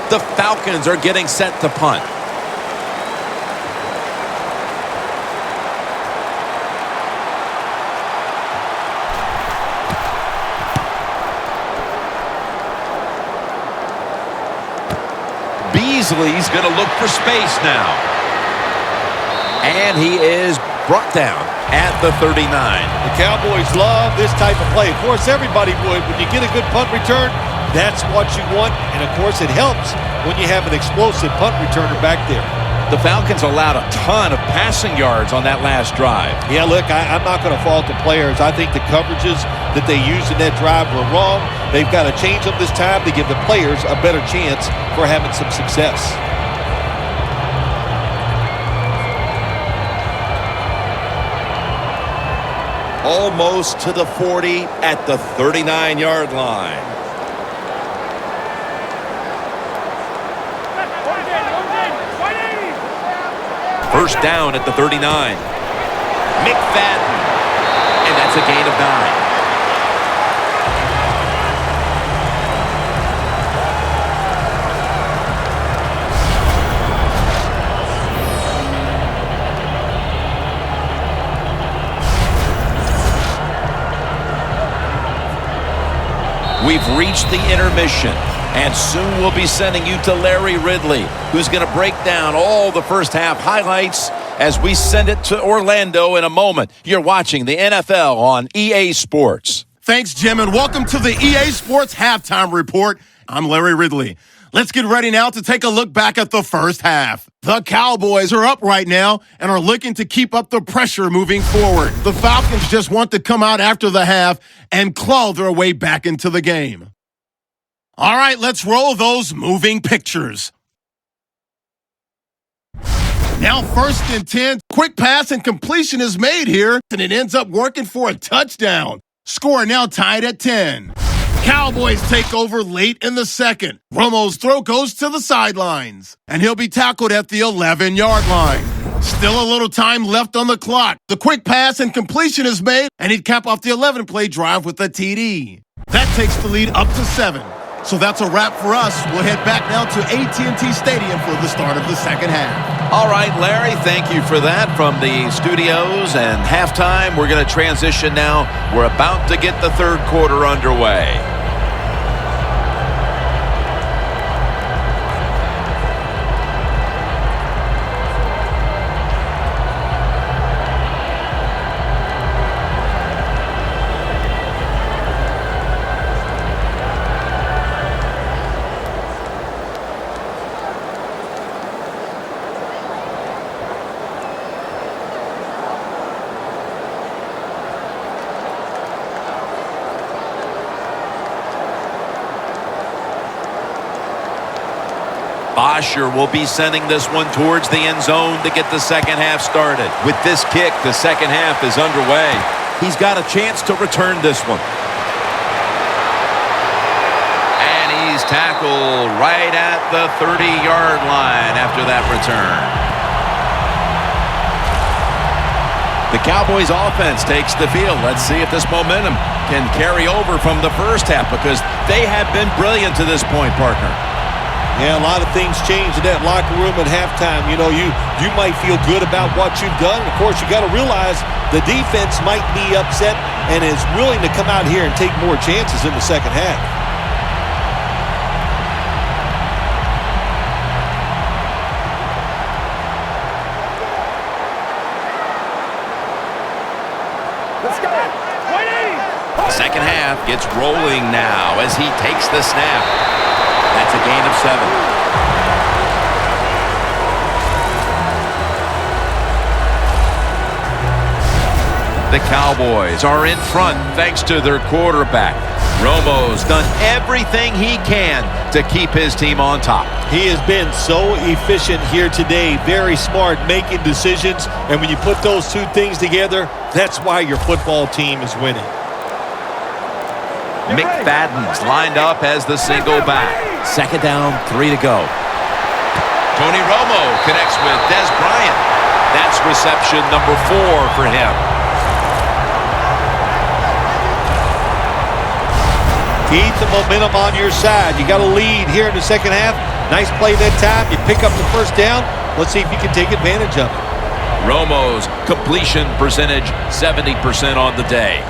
The Falcons are getting set to punt. Beasley's going to look for space now. And he is brought down at the 39. The Cowboys love this type of play. Of course, everybody would. When you get a good punt return, that's what you want. And, of course, it helps when you have an explosive punt returner back there. The Falcons allowed a ton of passing yards on that last drive. Yeah, look, I'm not going to fault the players. I think the coverages that they used in that drive were wrong. They've got to change them this time to give the players a better chance for having some success. Almost to the 40 at the 39-yard line. First down at the 39. McFadden. And that's a gain of 9. We've reached the intermission, and soon we'll be sending you to Larry Ridley, who's going to break down all the first half highlights as we send it to Orlando in a moment. You're watching the NFL on EA Sports. Thanks, Jim, and welcome to the EA Sports Halftime Report. I'm Larry Ridley. Let's get ready now to take a look back at the first half. The Cowboys are up right now and are looking to keep up the pressure moving forward. The Falcons just want to come out after the half and claw their way back into the game. All right, let's roll those moving pictures. Now 1st and 10, quick pass and completion is made here, and it ends up working for a touchdown. Score now tied at 10. Cowboys take over late in the second. Romo's throw goes to the sidelines, and he'll be tackled at the 11-yard line. Still a little time left on the clock. The quick pass and completion is made, and he'd cap off the 11-play drive with a TD. That takes the lead up to 7. So that's a wrap for us. We'll head back now to AT&T Stadium for the start of the second half. All right, Larry, thank you for that from the studios and halftime. We're going to transition now. We're about to get the third quarter underway. Bosher will be sending this one towards the end zone to get the second half started. With this kick, the second half is underway. He's got a chance to return this one. And he's tackled right at the 30-yard line after that return. The Cowboys offense takes the field. Let's see if this momentum can carry over from the first half, because they have been brilliant to this point, partner. Yeah, a lot of things changed in that locker room at halftime. You know, you might feel good about what you've done. Of course, you got to realize the defense might be upset and is willing to come out here and take more chances in the second half. Second half gets rolling now as he takes the snap. That's a gain of 7. The Cowboys are in front thanks to their quarterback. Romo's done everything he can to keep his team on top. He has been so efficient here today, very smart, making decisions. And when you put those two things together, that's why your football team is winning. McFadden's lined up as the single back. Second down, 3 to go. Tony Romo connects with Des Bryant. That's reception number 4 for him. Keep the momentum on your side. You got a lead here in the second half. Nice play that time. You pick up the first down. Let's see if you can take advantage of it. Romo's completion percentage, 70% on the day.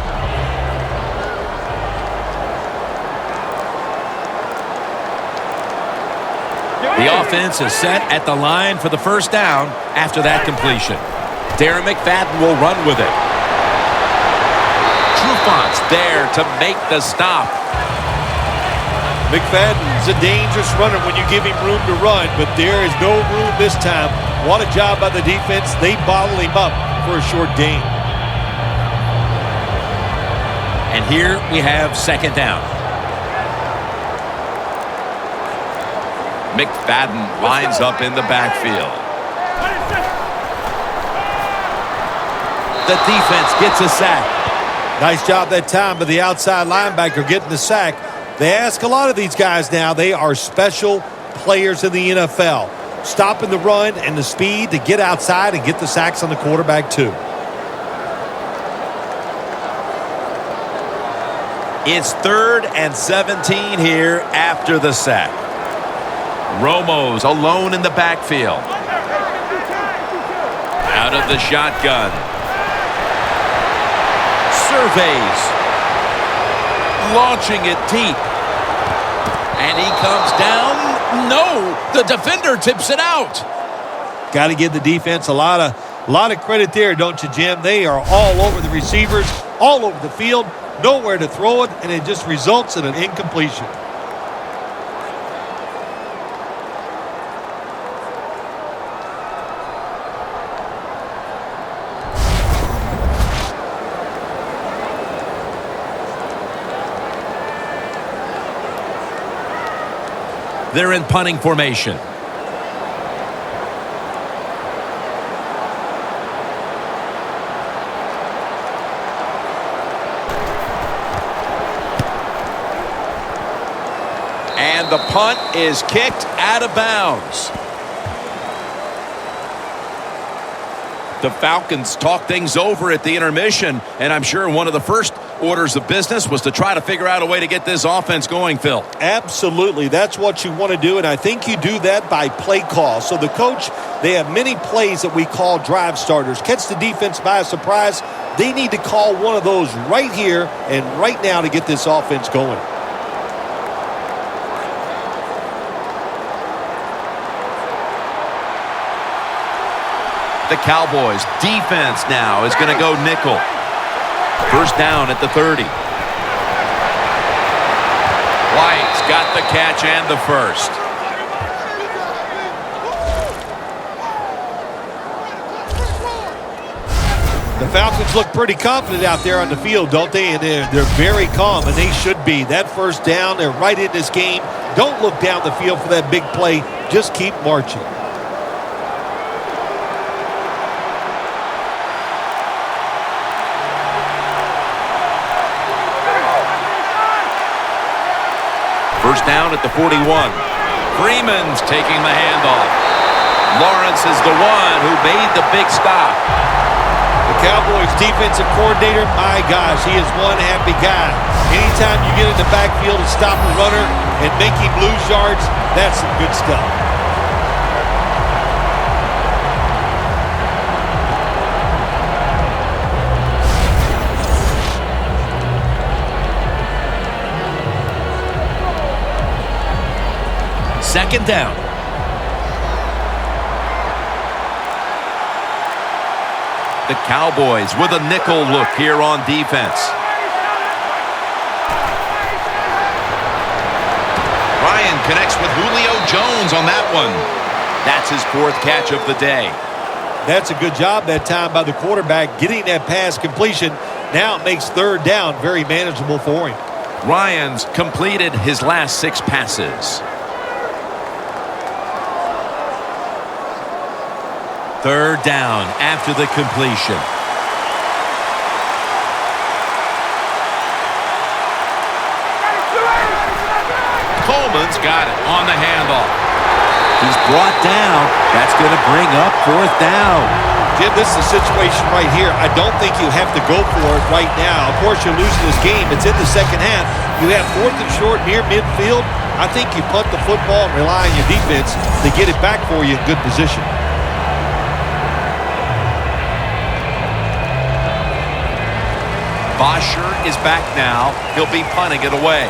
The offense is set at the line for the first down after that completion. Darren McFadden will run with it. Trufont's there to make the stop. McFadden's a dangerous runner when you give him room to run, but there is no room this time. What a job by the defense. They bottle him up for a short gain. And here we have second down. McFadden lines up in the backfield. The defense gets a sack. Nice job that time by the outside linebacker getting the sack. They ask a lot of these guys now. They are special players in the NFL. Stopping the run and the speed to get outside and get the sacks on the quarterback too. It's 3rd and 17 here after the sack. Romo's alone in the backfield. Out of the shotgun. Surveys. Launching it deep. And he comes down. No, the defender tips it out. Got to give the defense a lot of credit there, don't you, Jim? They are all over the receivers, all over the field, nowhere to throw it, and it just results in an incompletion. They're in punting formation. And the punt is kicked out of bounds. The Falcons talk things over at the intermission, and I'm sure one of the first orders of business was to try to figure out a way to get this offense going, Phil. Absolutely. That's what you want to do, and I think you do that by play call. So the coach, they have many plays that we call drive starters. Catch the defense by surprise. They need to call one of those right here and right now to get this offense going. The Cowboys defense now is going to go nickel. First down at the 30. White's got the catch and the first. The Falcons look pretty confident out there on the field, don't they? And they're very calm, and they should be. That first down, they're right in this game. Don't look down the field for that big play. Just keep marching. First down at the 41. Freeman's taking the handoff. Lawrence is the one who made the big stop. The Cowboys defensive coordinator, my gosh, he is one happy guy. Anytime you get in the backfield and stop a runner and make him lose yards, that's some good stuff. Second down. The Cowboys with a nickel look here on defense. Ryan connects with Julio Jones on that one. That's his fourth catch of the day. That's a good job that time by the quarterback getting that pass completion. Now it makes third down very manageable for him. Ryan's completed his last 6 passes. Third down after the completion. Coleman's got it on the handoff. He's brought down. That's going to bring up fourth down. Jim, this is a situation right here. I don't think you have to go for it right now. Of course, you're losing this game. It's in the second half. You have fourth and short near midfield. I think you punt the football and rely on your defense to get it back for you in good position. Bosher is back now. He'll be punting it away.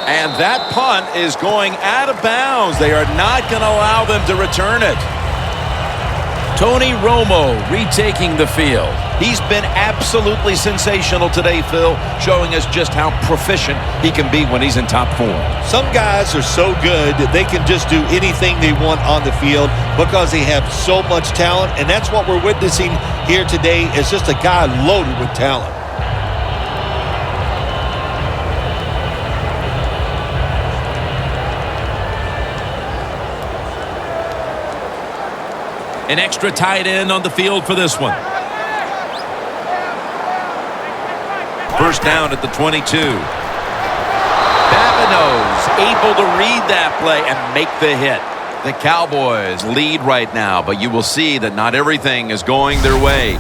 And that punt is going out of bounds. They are not going to allow them to return it. Tony Romo retaking the field. He's been absolutely sensational today, Phil, showing us just how proficient he can be when he's in top form. Some guys are so good that they can just do anything they want on the field because they have so much talent, and that's what we're witnessing here today is just a guy loaded with talent. An extra tight end on the field for this one. First down at the 22. Babineau's able to read that play and make the hit. The Cowboys lead right now, but you will see that not everything is going their way.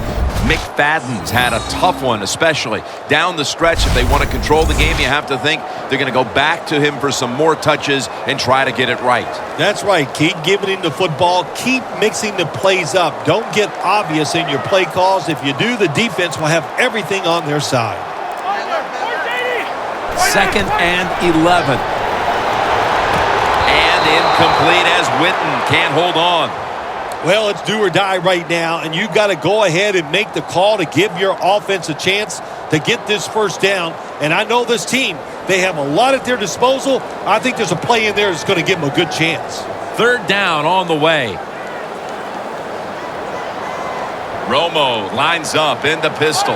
McFadden's had a tough one, especially down the stretch. If they want to control the game, you have to think they're going to go back to him for some more touches and try to get it right. That's right. Keep giving him the football. Keep mixing the plays up. Don't get obvious in your play calls. If you do, the defense will have everything on their side. Second and 11. And incomplete as Witten can't hold on. Well, it's do or die right now, and you've got to go ahead and make the call to give your offense a chance to get this first down. And I know this team, they have a lot at their disposal. I think there's a play in there that's going to give them a good chance. Third down on the way. Romo lines up in the pistol.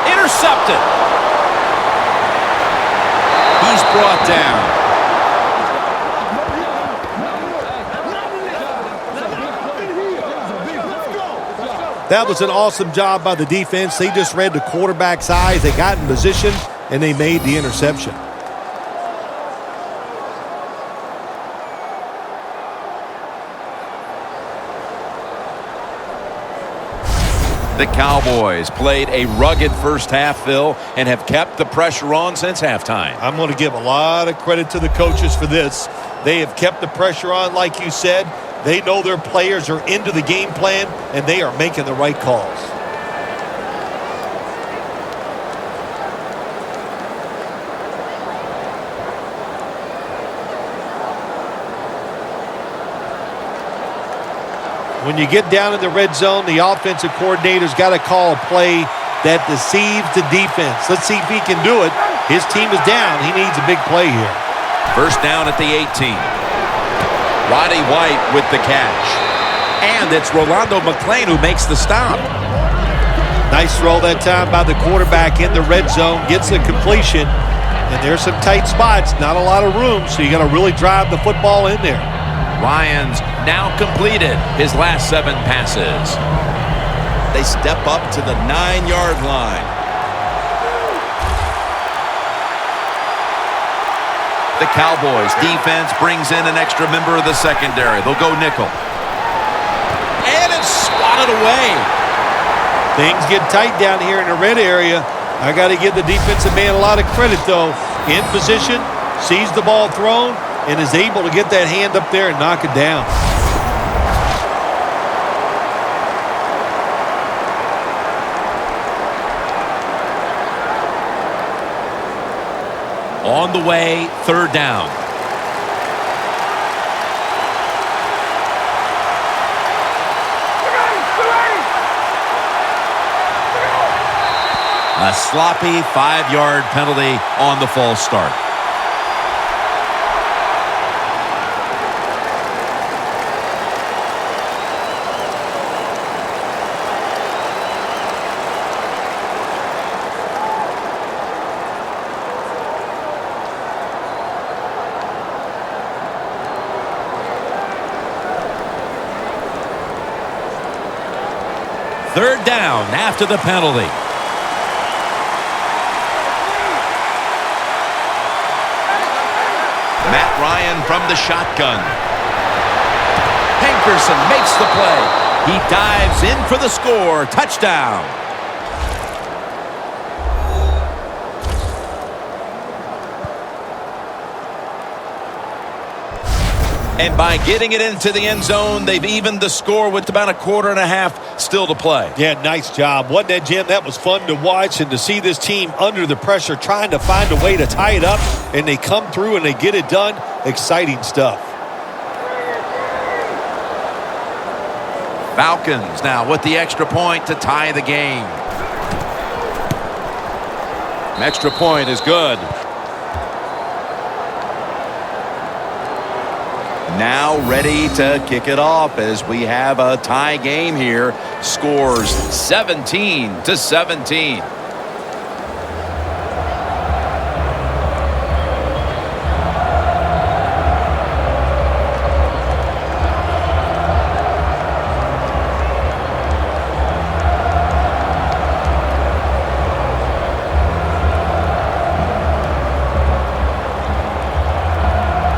Intercepted. He's brought down. That was an awesome job by the defense. They just read the quarterback's eyes. They got in position, and they made the interception. The Cowboys played a rugged first half, Phil, and have kept the pressure on since halftime. I'm going to give a lot of credit to the coaches for this. They have kept the pressure on, like you said. They know their players are into the game plan, and they are making the right calls. When you get down in the red zone, the offensive coordinator's got to call a play that deceives the defense. Let's see if he can do it. His team is down. He needs a big play here. First down at the 18. Roddy White with the catch. And it's Rolando McClain who makes the stop. Nice throw that time by the quarterback in the red zone. Gets the completion. And there's some tight spots. Not a lot of room, so you got to really drive the football in there. Ryans now completed his last 7 passes. They step up to the 9-yard line. The Cowboys defense brings in an extra member of the secondary. They'll go nickel. And it's swatted away. Things get tight down here in the red area. I got to give the defensive man a lot of credit, though. In position, sees the ball thrown, and is able to get that hand up there and knock it down. On the way, 3rd down. A sloppy 5-yard penalty on the false start. Third down after the penalty. Matt Ryan from the shotgun. Hankerson makes the play. He dives in for the score. Touchdown. And by getting it into the end zone, they've evened the score with about a 1/4 still to play. Yeah, nice job. Wasn't that, Jim? That was fun to watch, and to see this team under the pressure trying to find a way to tie it up, and they come through and they get it done. Exciting stuff. Falcons now with the extra point to tie the game. Extra point is good. Now ready to kick it off as we have a tie game here. Scores 17-17.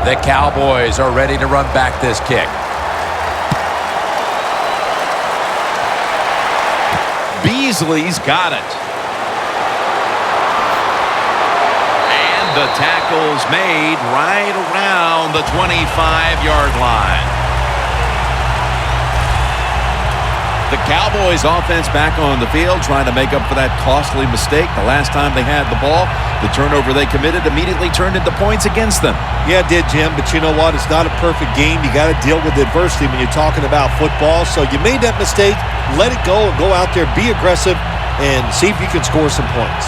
The Cowboys are ready to run back this kick. Beasley's got it. And the tackle's made right around the 25-yard line. The Cowboys offense back on the field trying to make up for that costly mistake. The last time they had the ball, the turnover they committed immediately turned into points against them. Yeah, it did, Jim, but you know what? It's not a perfect game. You got to deal with adversity when you're talking about football. So you made that mistake, let it go, and go out there, be aggressive, and see if you can score some points.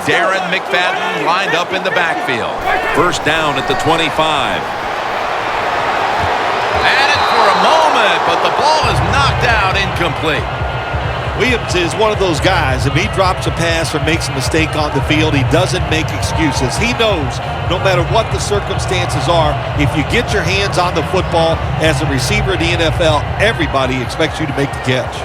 Darren McFadden lined up in the backfield. First down at the 25. At it for a moment, but the ball is knocked out, incomplete. Williams is one of those guys. If he drops a pass or makes a mistake on the field, he doesn't make excuses. He knows no matter what the circumstances are, if you get your hands on the football as a receiver in the NFL, everybody expects you to make the catch.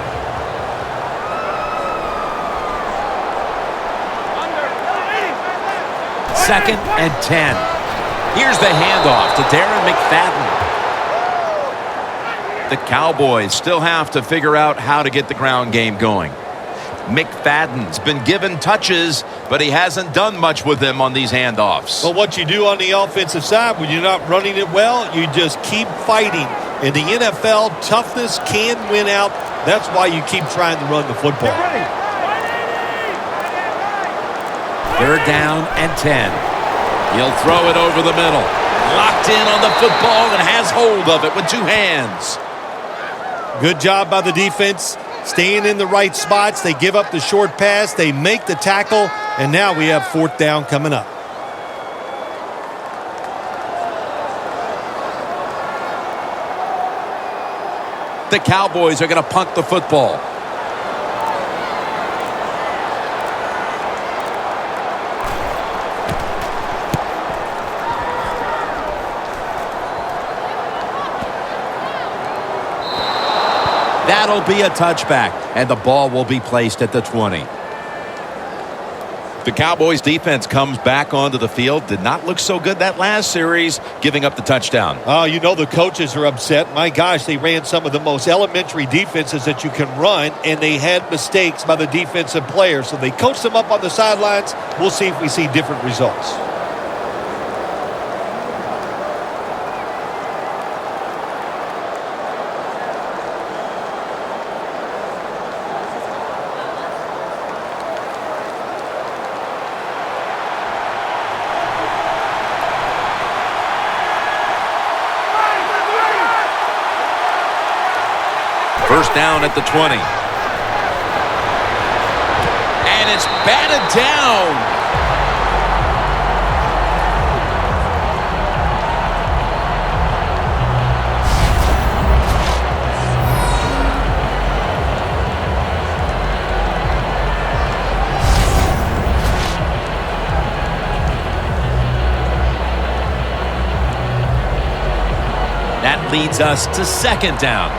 Second and 10. Here's the handoff to Darren McFadden. The Cowboys still have to figure out how to get the ground game going. McFadden's been given touches, but he hasn't done much with them on these handoffs. But what you do on the offensive side when you're not running it well, you just keep fighting. In the NFL, toughness can win out. That's why you keep trying to run the football. Third down and 10. He'll throw it over the middle. Locked in on the football and has hold of it with two hands. Good job by the defense, staying in the right spots. They give up the short pass. They make the tackle, and now we have fourth down coming up. The Cowboys are going to punt the football. That'll be a touchback, and the ball will be placed at the 20. The Cowboys defense comes back onto the field. Did not look so good that last series, giving up the touchdown. Oh, you know the coaches are upset. My gosh, they ran some of the most elementary defenses that you can run, and they had mistakes by the defensive players. So they coached them up on the sidelines. We'll see if we see different results. First down at the 20. And it's batted down. That leads us to second down.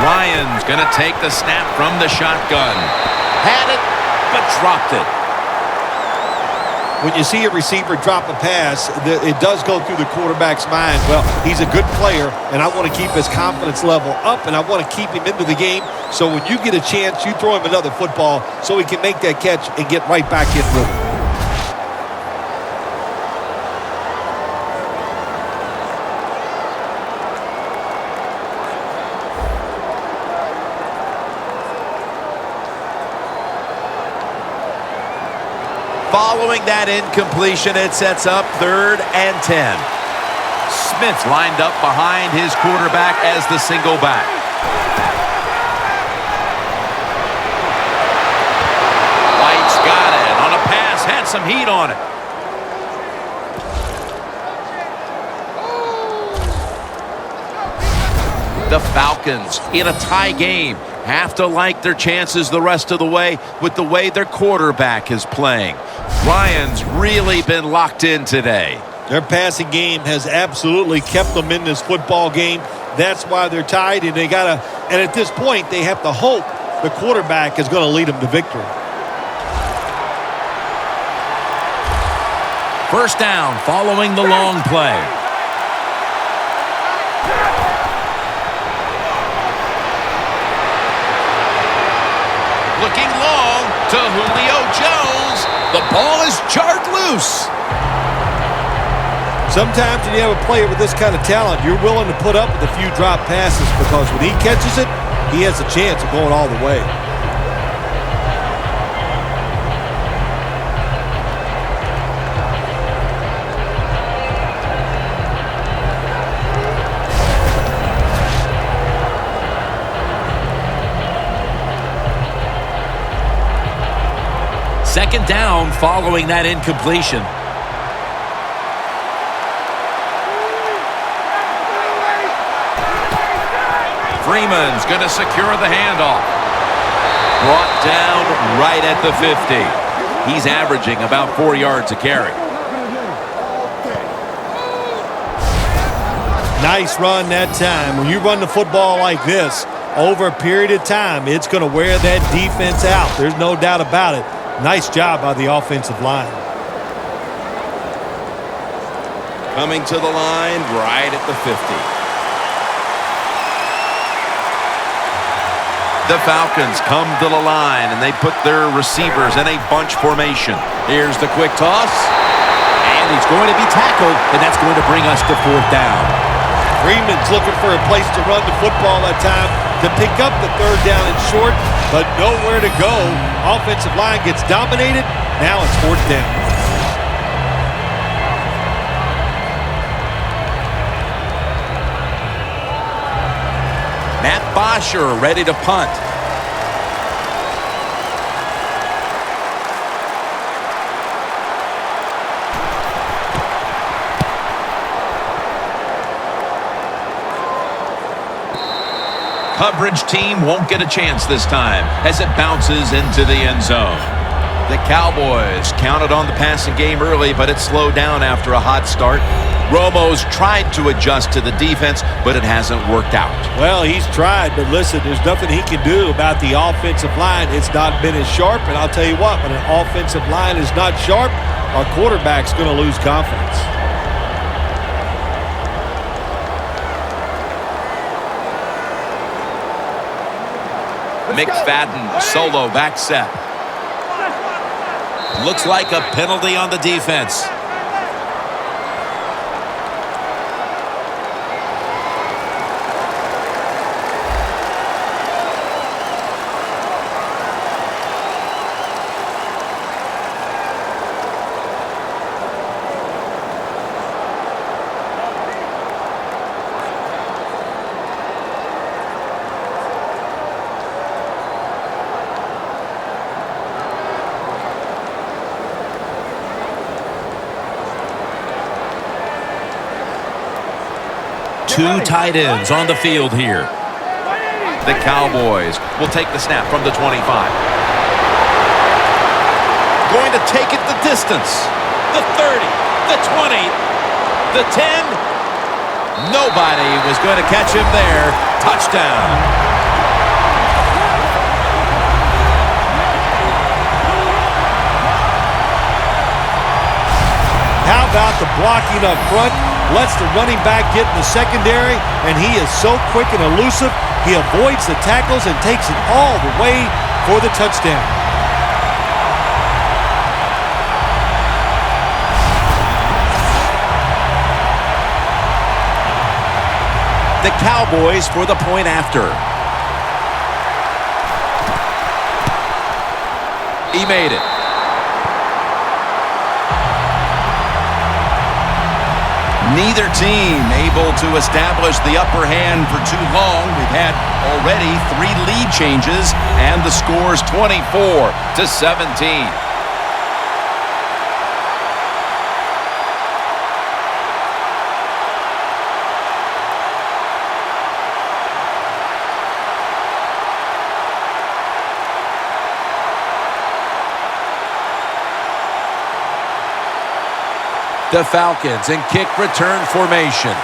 Ryan's going to take the snap from the shotgun. Had it, but dropped it. When you see a receiver drop a pass, it does go through the quarterback's mind. Well, he's a good player, and I want to keep his confidence level up, and I want to keep him into the game. So when you get a chance, you throw him another football so he can make that catch and get right back in rhythm. Following that incompletion, it sets up 3rd and 10. Smith's lined up behind his quarterback as the single back. White's got it on a pass, had some heat on it. The Falcons in a tie game have to like their chances the rest of the way with the way their quarterback is playing. Ryan's really been locked in today. Their passing game has absolutely kept them in this football game. That's why they're tied, and and at this point, they have to hope the quarterback is going to lead them to victory. First down following the long play. Looking long to Julio Jones. The ball is jarred loose. Sometimes when you have a player with this kind of talent, you're willing to put up with a few drop passes because when he catches it, he has a chance of going all the way. Second down following that incompletion. Freeman's going to secure the handoff. Brought down right at the 50. He's averaging about 4 yards a carry. Nice run that time. When you run the football like this, over a period of time, it's going to wear that defense out. There's no doubt about it. Nice job by the offensive line. Coming to the line right at the 50. The Falcons come to the line, and they put their receivers in a bunch formation. Here's the quick toss. And he's going to be tackled, and that's going to bring us to 4th down. Freeman's looking for a place to run the football that time to pick up the third down and short, but nowhere to go. Offensive line gets dominated. Now it's fourth down. Matt Bosher ready to punt. Coverage team won't get a chance this time as it bounces into the end zone. The Cowboys counted on the passing game early, but it slowed down after a hot start. Romo's tried to adjust to the defense, but it hasn't worked out. Well, he's tried, but listen, there's nothing he can do about the offensive line. It's not been as sharp, and I'll tell you what, when an offensive line is not sharp, our quarterback's going to lose confidence. McFadden, solo back set. Looks like a penalty on the defense. Two tight ends on the field here. The Cowboys will take the snap from the 25. Going to take it the distance. The 30, the 20, the 10. Nobody was going to catch him there. Touchdown. How about the blocking up front? Lets the running back get in the secondary, and he is so quick and elusive. He avoids the tackles and takes it all the way for the touchdown. The Cowboys for the point after. He made it. Neither team able to establish the upper hand for too long. We've had already 3 lead changes, and the score's 24-17. The Falcons in kick return formation.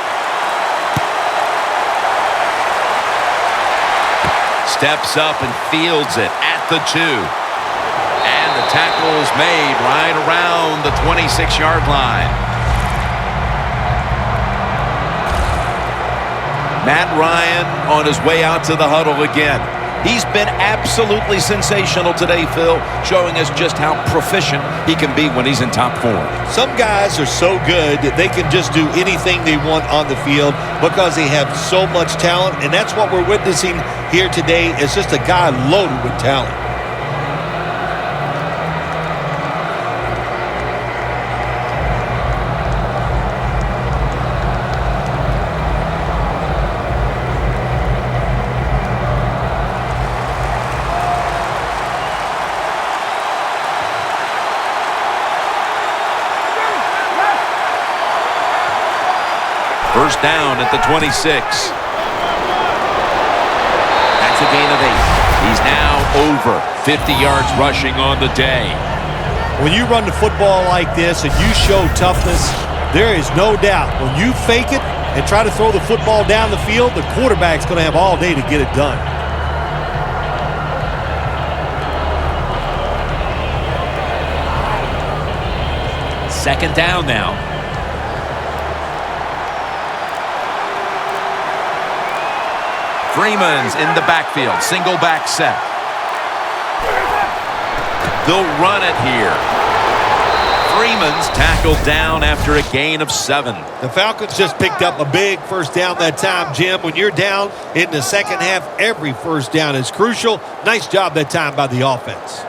Steps up and fields it at the 2. And the tackle's made right around the 26-yard line. Matt Ryan on his way out to the huddle again. He's been absolutely sensational today, Phil, showing us just how proficient he can be when he's in top form. Some guys are so good that they can just do anything they want on the field because they have so much talent, and that's what we're witnessing here today. It's just a guy loaded with talent. First down at the 26. That's a gain of 8. He's now over 50 yards rushing on the day. When you run the football like this and you show toughness, there is no doubt when you fake it and try to throw the football down the field, the quarterback's going to have all day to get it done. Second down now. Freeman's in the backfield. Single back set. They'll run it here. Freeman's tackled down after a gain of 7. The Falcons just picked up a big first down that time, Jim. When you're down in the second half, every first down is crucial. Nice job that time by the offense.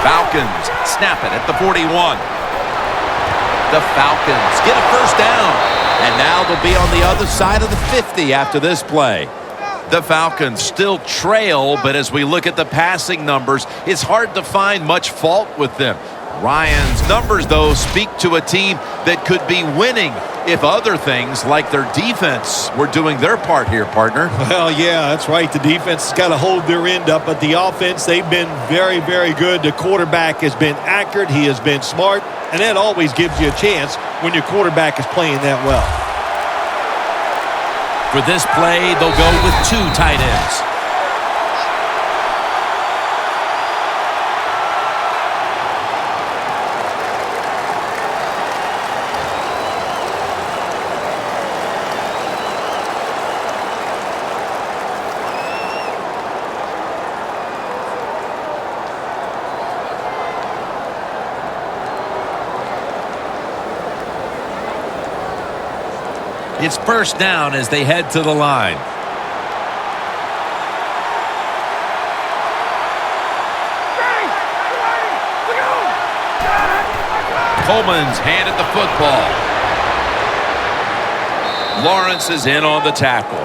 Falcons snap it at the 41. The Falcons get a first down. And now they'll be on the other side of the 50 after this play. The Falcons still trail, but as we look at the passing numbers, it's hard to find much fault with them. Ryan's numbers, though, speak to a team that could be winning if other things like their defense were doing their part here, partner. Well, yeah, that's right. The defense has got to hold their end up, but the offense, they've been very, very good. The quarterback has been accurate. He has been smart, and that always gives you a chance when your quarterback is playing that well. For this play, they'll go with 2 tight ends. It's first down as they head to the line. Coleman's handed the football. Lawrence is in on the tackle.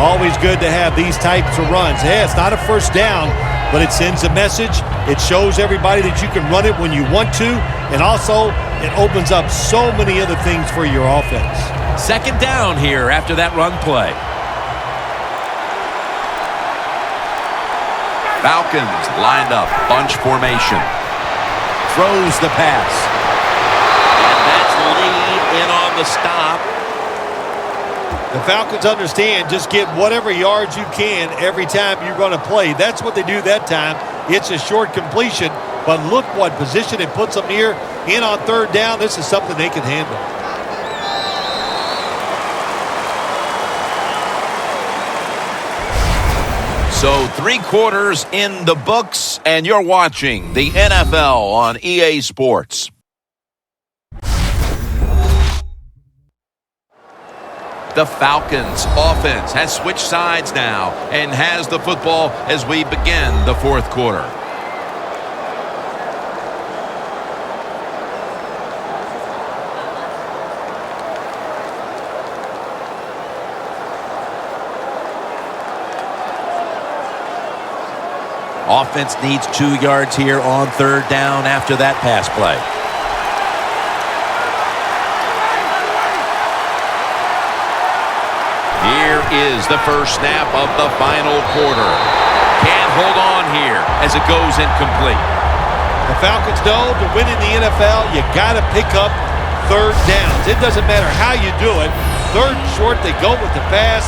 Always good to have these types of runs. Yeah, it's not a first down, but it sends a message. It shows everybody that you can run it when you want to, and also it opens up so many other things for your offense. Second down here after that run play. Falcons lined up, bunch formation. Throws the pass. And that's Lee in on the stop. The Falcons understand just get whatever yards you can every time you're going to play. That's what they do that time. It's a short completion, but look what position it puts them here. In on third down, this is something they can handle. So 3 quarters in the books, and you're watching the NFL on EA Sports. The Falcons offense has switched sides now and has the football as we begin the fourth quarter. Offense needs 2 yards here on third down after that pass play. Here is the first snap of the final quarter. Can't hold on here as it goes incomplete. The Falcons know to win in the NFL, you got to pick up third downs. It doesn't matter how you do it. Third and short, they go with the pass.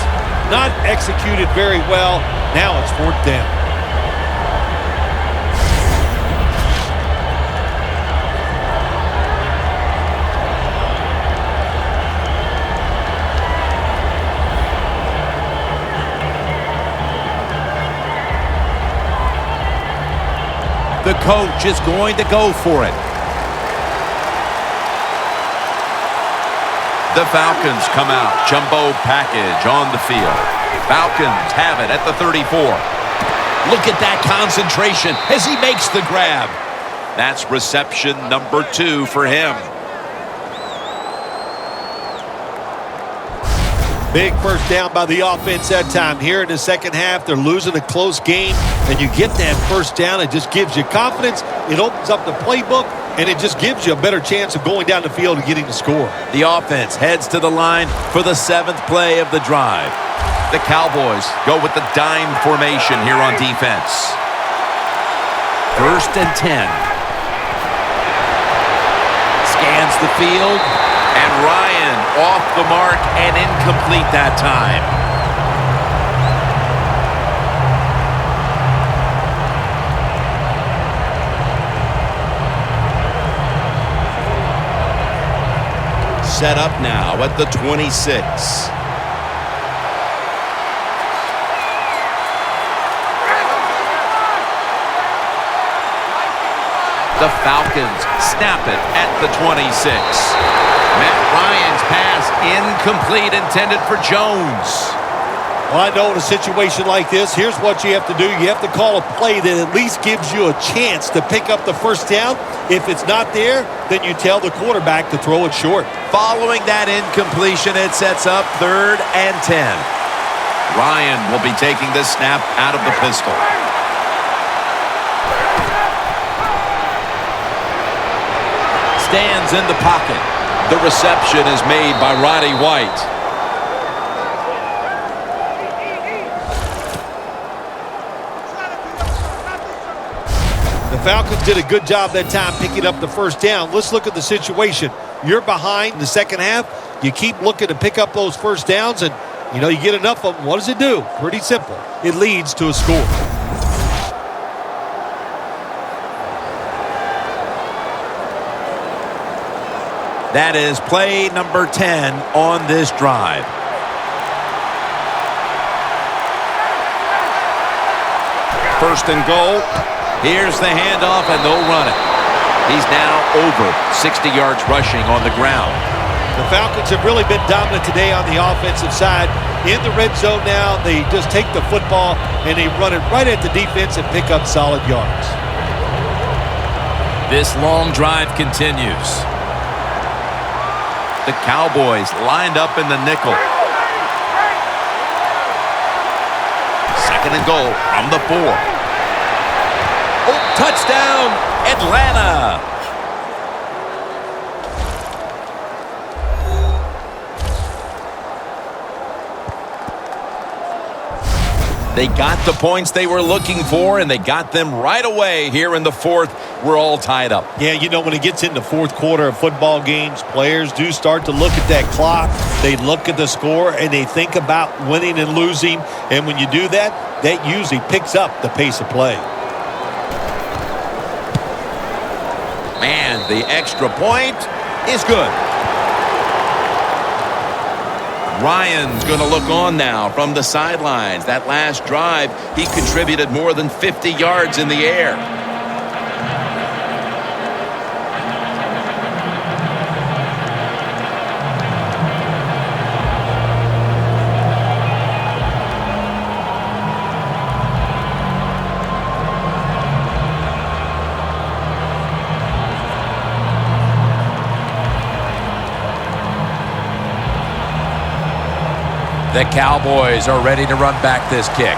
Not executed very well. Now it's fourth down. The coach is going to go for it. The Falcons come out. Jumbo package on the field. Falcons have it at the 34. Look at that concentration as he makes the grab. That's reception number 2 for him. Big first down by the offense that time. Here in the second half, they're losing a close game, and you get that first down. It just gives you confidence. It opens up the playbook, and it just gives you a better chance of going down the field and getting the score. The offense heads to the line for the 7th play of the drive. The Cowboys go with the dime formation here on defense. 1st and 10. Scans the field, and Ryan off the mark and incomplete that time. Set up now at the 26. The Falcons snap it at the 26. Matt Ryan's pass incomplete, intended for Jones. Well, I know in a situation like this, here's what you have to do. You have to call a play that at least gives you a chance to pick up the first down. If it's not there, then you tell the quarterback to throw it short. Following that incompletion, it sets up 3rd and 10. Ryan will be taking this snap out of the pistol. Stands in the pocket. The reception is made by Roddy White. The Falcons did a good job that time picking up the first down. Let's look at the situation. You're behind in the second half. You keep looking to pick up those first downs, and, you get enough of them. What does it do? Pretty simple. It leads to a score. That is play number 10 on this drive. First and goal. Here's the handoff, and they'll run it. He's now over 60 yards rushing on the ground. The Falcons have really been dominant today on the offensive side. In the red zone now, they just take the football and they run it right at the defense and pick up solid yards. This long drive continues. The Cowboys lined up in the nickel. Second and goal from the 4. Oh, touchdown, Atlanta. They got the points they were looking for, and they got them right away here in the 4th. We're all tied up. Yeah, when it gets into fourth quarter of football games, players do start to look at that clock. They look at the score, and they think about winning and losing. And when you do that, that usually picks up the pace of play. And the extra point is good. Ryan's going to look on now from the sidelines. That last drive, he contributed more than 50 yards in the air. The Cowboys are ready to run back this kick.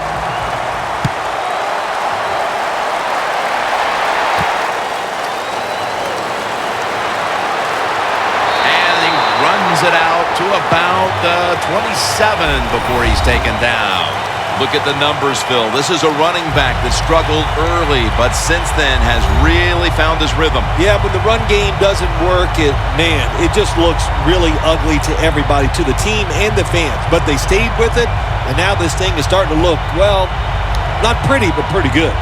And he runs it out to about 27 before he's taken down. Look at the numbers, Phil. This is a running back that struggled early, but since then has really found his rhythm. Yeah, when the run game doesn't work, it just looks really ugly to everybody, to the team and the fans. But they stayed with it, and now this thing is starting to look, well, not pretty, but pretty good.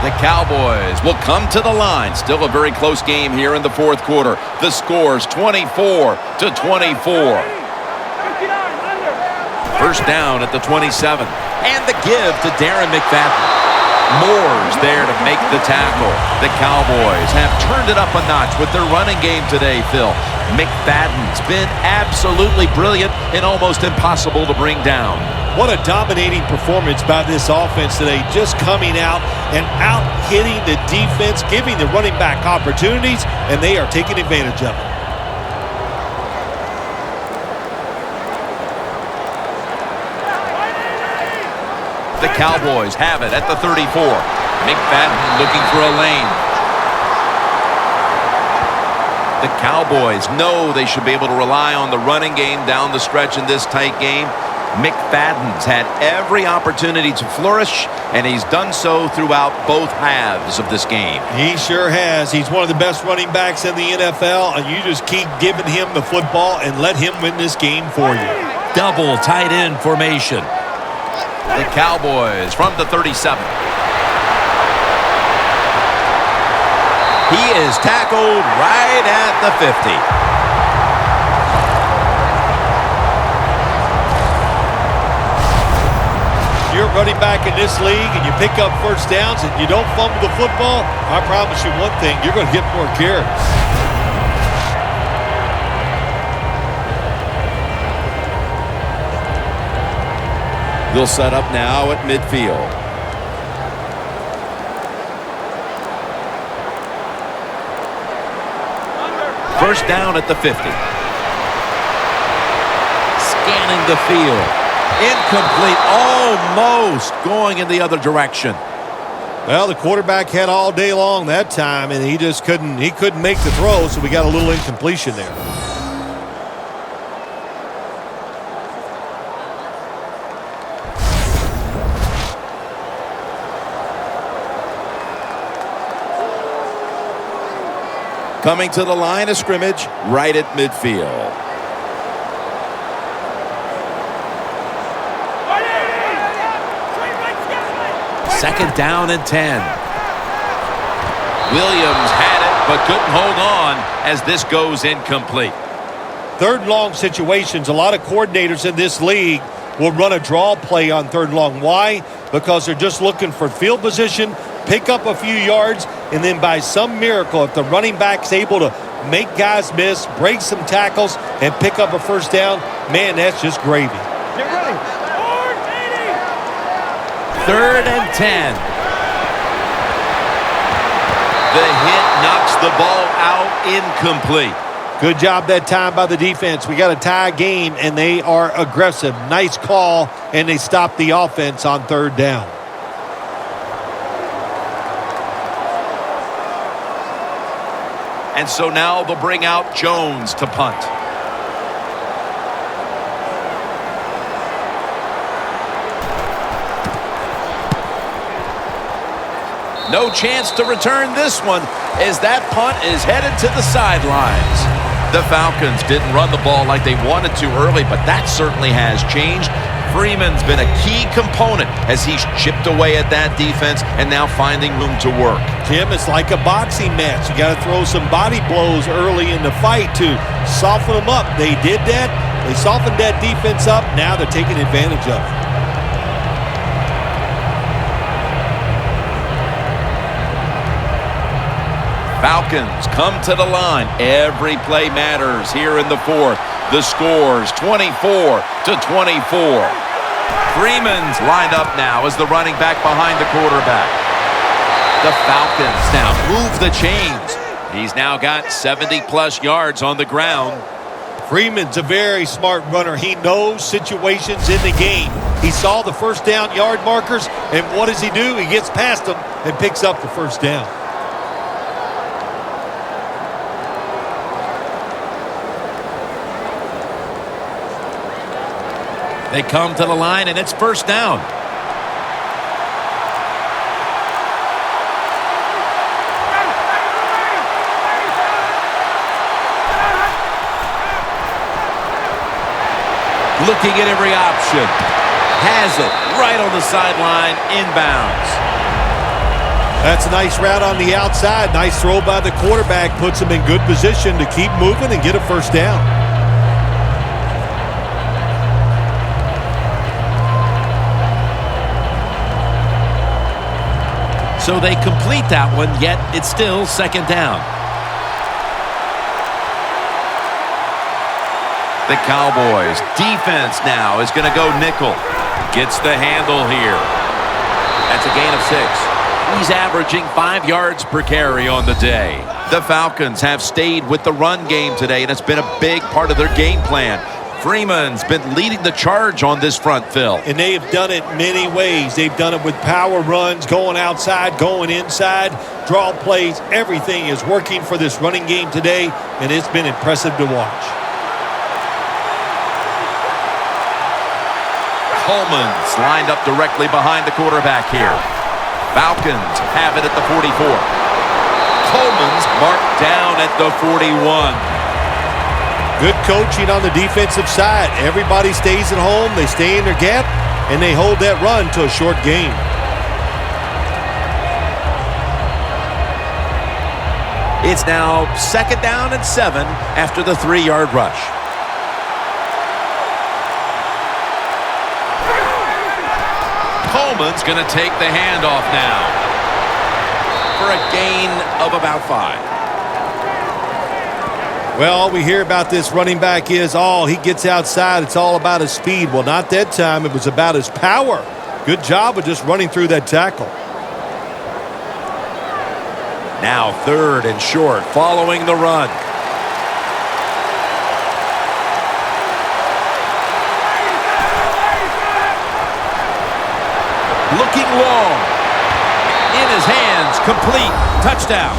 The Cowboys will come to the line. Still a very close game here in the 4th quarter. The score's 24-24. First down at the 27. And the give to Darren McFadden. Moore's there to make the tackle. The Cowboys have turned it up a notch with their running game today, Phil. McFadden's been absolutely brilliant and almost impossible to bring down. What a dominating performance by this offense today, just coming out and out-hitting the defense, giving the running back opportunities, and they are taking advantage of it. The Cowboys have it at the 34. McFadden looking for a lane. The Cowboys know they should be able to rely on the running game down the stretch in this tight game. McFadden's had every opportunity to flourish, and he's done so throughout both halves of this game. He sure has. He's one of the best running backs in the NFL, and you just keep giving him the football and let him win this game for you. Double tight end formation. The Cowboys from the 37. He is tackled right at the 50. You're running back in this league and you pick up first downs and you don't fumble the football, I promise you one thing, you're going to get more carries. They'll set up now at midfield. First down at the 50. Scanning the field. Incomplete, almost going in the other direction. Well, the quarterback had all day long that time, and he just couldn't make the throw, so we got a little incompletion there. Coming to the line of scrimmage, right at midfield. Second down and 10. Williams had it, but couldn't hold on as this goes incomplete. Third and long situations, a lot of coordinators in this league will run a draw play on third and long. Why? Because they're just looking for field position, pick up a few yards, and then by some miracle, if the running back's able to make guys miss, break some tackles, and pick up a first down, man, that's just gravy. Get ready. Third and 10. The hit knocks the ball out incomplete. Good job that time by the defense. We got a tie game, and they are aggressive. Nice call, and they stop the offense on third down. And so now they'll bring out Jones to punt. No chance to return this one as that punt is headed to the sidelines. The Falcons didn't run the ball like they wanted to early, but that certainly has changed. Freeman's been a key component as he's chipped away at that defense and now finding room to work. Jim, it's like a boxing match. You got to throw some body blows early in the fight to soften them up. They did that. They softened that defense up. Now they're taking advantage of it. Falcons come to the line. Every play matters here in the fourth. The score's 24-24. Freeman's lined up now as the running back behind the quarterback. The Falcons now move the chains. He's now got 70-plus yards on the ground. Freeman's a very smart runner. He knows situations in the game. He saw the first down yard markers, and what does he do? He gets past them and picks up the first down. They come to the line, and it's first down. Looking at every option. Has it right on the sideline, inbounds. That's a nice route on the outside. Nice throw by the quarterback. Puts him in good position to keep moving and get a first down. So they complete that one, yet it's still second down. The Cowboys defense now is going to go nickel. Gets the handle here. That's a gain of 6. He's averaging 5 yards per carry on the day. The Falcons have stayed with the run game today, and it's been a big part of their game plan. Freeman's been leading the charge on this front, Phil. And they have done it many ways. They've done it with power runs, going outside, going inside, draw plays. Everything is working for this running game today, and it's been impressive to watch. Coleman's lined up directly behind the quarterback here. Falcons have it at the 44. Coleman's marked down at the 41. Good coaching on the defensive side. Everybody stays at home. They stay in their gap, and they hold that run to a short gain. It's now 2nd down and 7 after the 3-yard rush. Coleman's going to take the handoff now for a gain of about 5. Well, all we hear about this running back is, he gets outside. It's all about his speed. Well, not that time. It was about his power. Good job of just running through that tackle. Now 3rd and short following the run. Looking long. In his hands, complete. Touchdown.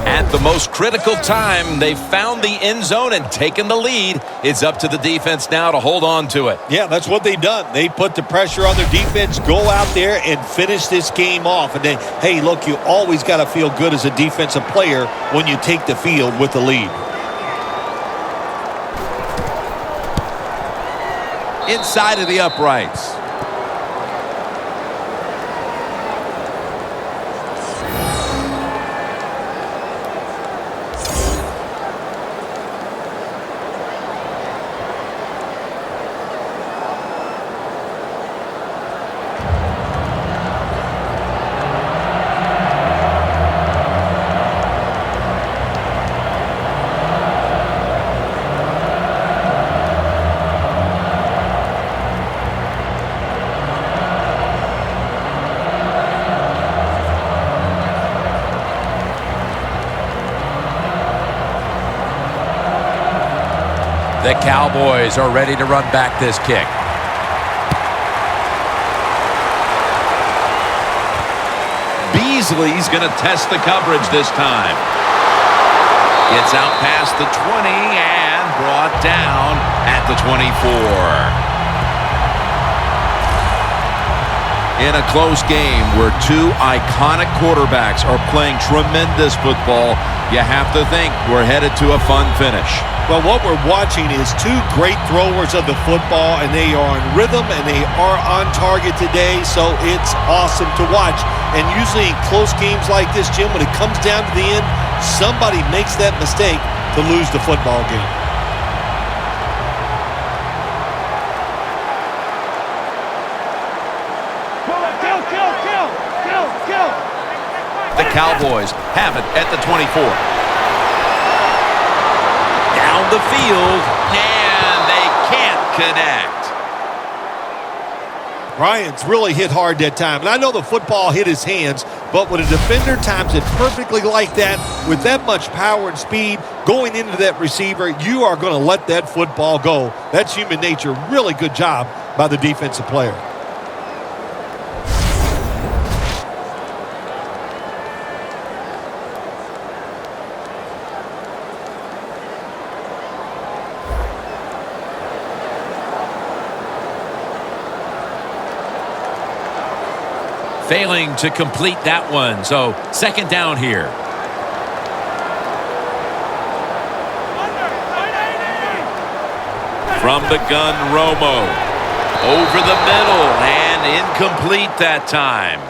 At the most critical time, they found the end zone and taken the lead. It's up to the defense now to hold on to it. Yeah, that's what they've done. They put the pressure on their defense, go out there and finish this game off. And then, hey, look, you always got to feel good as a defensive player when you take the field with the lead. Inside of the uprights. The Cowboys are ready to run back this kick. Beasley's going to test the coverage this time. Gets out past the 20 and brought down at the 24. In a close game where 2 iconic quarterbacks are playing tremendous football, you have to think we're headed to a fun finish. Well, what we're watching is 2 great throwers of the football, and they are in rhythm, and they are on target today, so it's awesome to watch. And usually in close games like this, Jim, when it comes down to the end, somebody makes that mistake to lose the football game. The Cowboys have it at the 24. Down the field, and they can't connect. Bryant's really hit hard that time. And I know the football hit his hands, but when a defender times it perfectly like that, with that much power and speed going into that receiver, you are going to let that football go. That's human nature. Really good job by the defensive player. Failing to complete that one, so 2nd down here. From the gun, Romo. Over the middle and incomplete that time.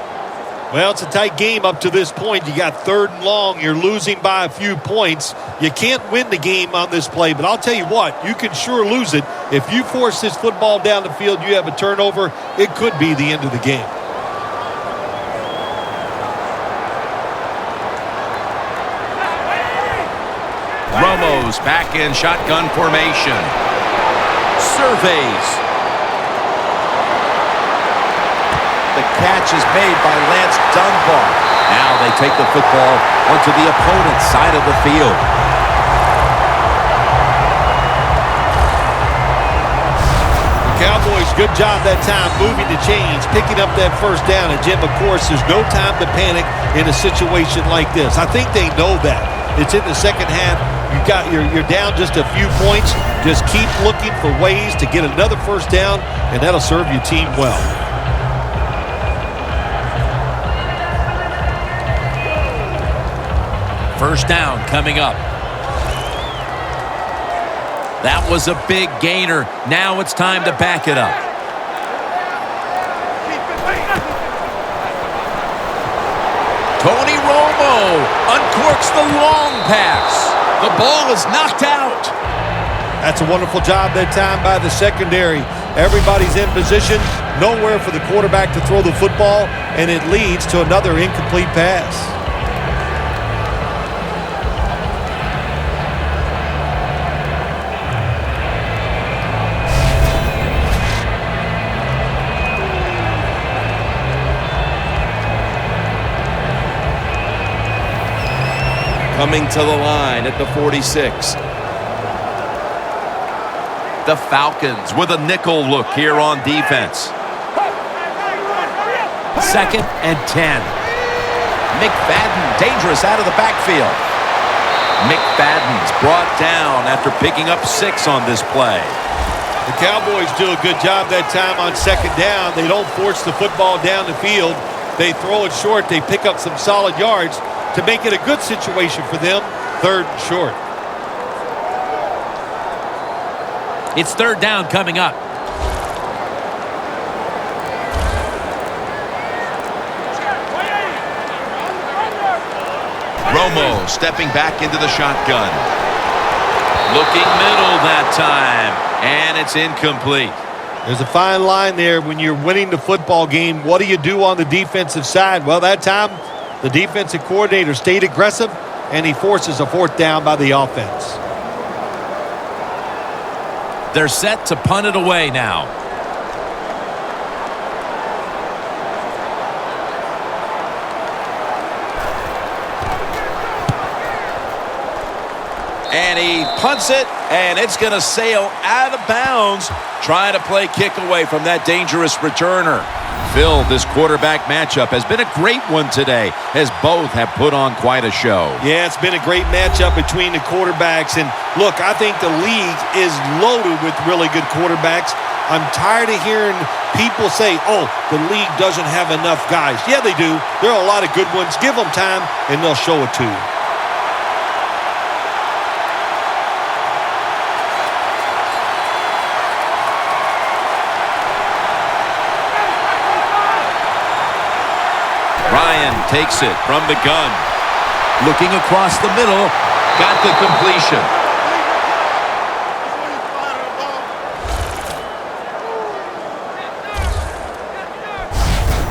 Well, it's a tight game up to this point. You got 3rd and long. You're losing by a few points. You can't win the game on this play, but I'll tell you what, you can sure lose it. If you force this football down the field, you have a turnover, it could be the end of the game. Romo's back in shotgun formation. Surveys. The catch is made by Lance Dunbar. Now they take the football onto the opponent's side of the field. The Cowboys, good job that time moving the chains, picking up that 1st down. And Jim, of course, there's no time to panic in a situation like this. I think they know that. It's in the second half. You're down just a few points. Just keep looking for ways to get another first down, and that'll serve your team well. First down coming up. That was a big gainer. Now it's time to back it up. Tony Romo uncorks the long pass. The ball is knocked out. That's a wonderful job that time by the secondary. Everybody's in position. Nowhere for the quarterback to throw the football, and it leads to another incomplete pass. Coming to the line at the 46. The Falcons with a nickel look here on defense. 2nd and 10. McFadden, dangerous out of the backfield. McFadden's brought down after picking up 6 on this play. The Cowboys do a good job that time on second down. They don't force the football down the field. They throw it short. They pick up some solid yards to make it a good situation for them. 3rd and short. It's 3rd down coming up. Romo stepping back into the shotgun. Looking middle that time, and it's incomplete. There's a fine line there when you're winning the football game. What do you do on the defensive side? Well, that time, the defensive coordinator stayed aggressive, and he forces a 4th down by the offense. They're set to punt it away now. And he punts it, and it's going to sail out of bounds, trying to play kick away from that dangerous returner. Phil, this quarterback matchup has been a great one today, as both have put on quite a show. Yeah, it's been a great matchup between the quarterbacks. And look, I think the league is loaded with really good quarterbacks. I'm tired of hearing people say, oh, the league doesn't have enough guys. Yeah, they do. There are a lot of good ones. Give them time, and they'll show it to you. Ryan takes it from the gun. Looking across the middle. Got the completion.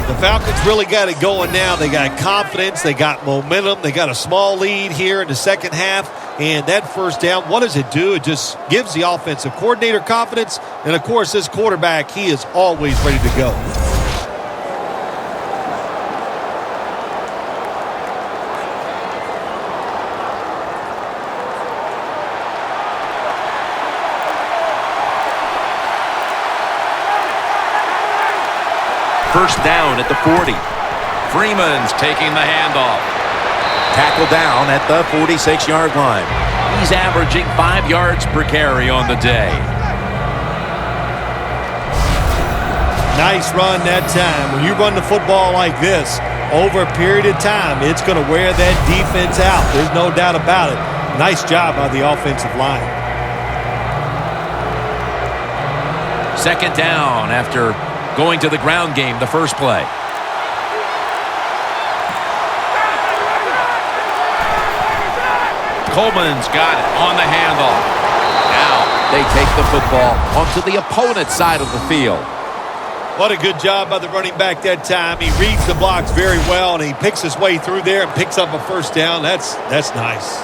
The Falcons really got it going now. They got confidence. They got momentum. They got a small lead here in the second half. And that first down, what does it do? It just gives the offensive coordinator confidence. And, of course, this quarterback, he is always ready to go. First down at the 40. Freeman's taking the handoff. Tackle down at the 46-yard line. He's averaging 5 yards per carry on the day. Nice run that time. When you run the football like this, over a period of time, it's going to wear that defense out. There's no doubt about it. Nice job by the offensive line. 2nd down after going to the ground game the first play. Coleman's got it on the handoff. Now they take the football onto the opponent's side of the field. What a good job by the running back that time. He reads the blocks very well, and he picks his way through there and picks up a first down. That's nice.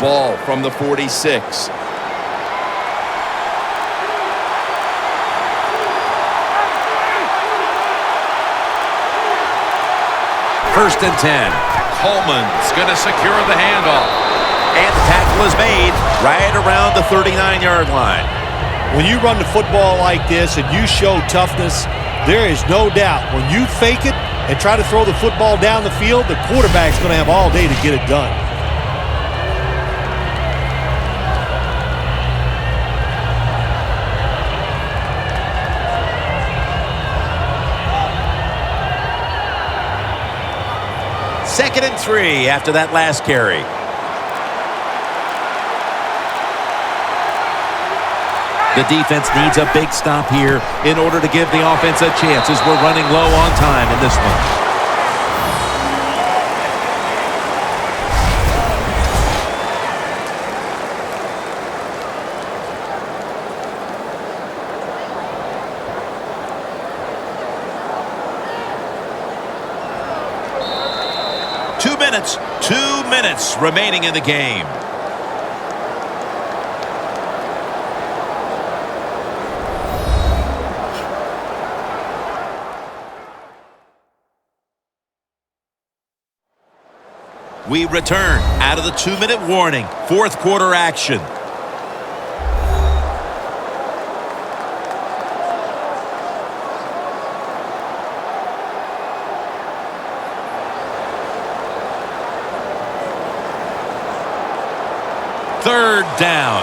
Ball from the 46. First and 10. Coleman's going to secure the handoff. And the tackle is made right around the 39-yard line. When you run the football like this and you show toughness, there is no doubt when you fake it and try to throw the football down the field, the quarterback's going to have all day to get it done. Second and 3 after that last carry. The defense needs a big stop here in order to give the offense a chance as we're running low on time in this one. Two minutes remaining in the game. We return out of the 2-minute warning. Fourth quarter action. Third down.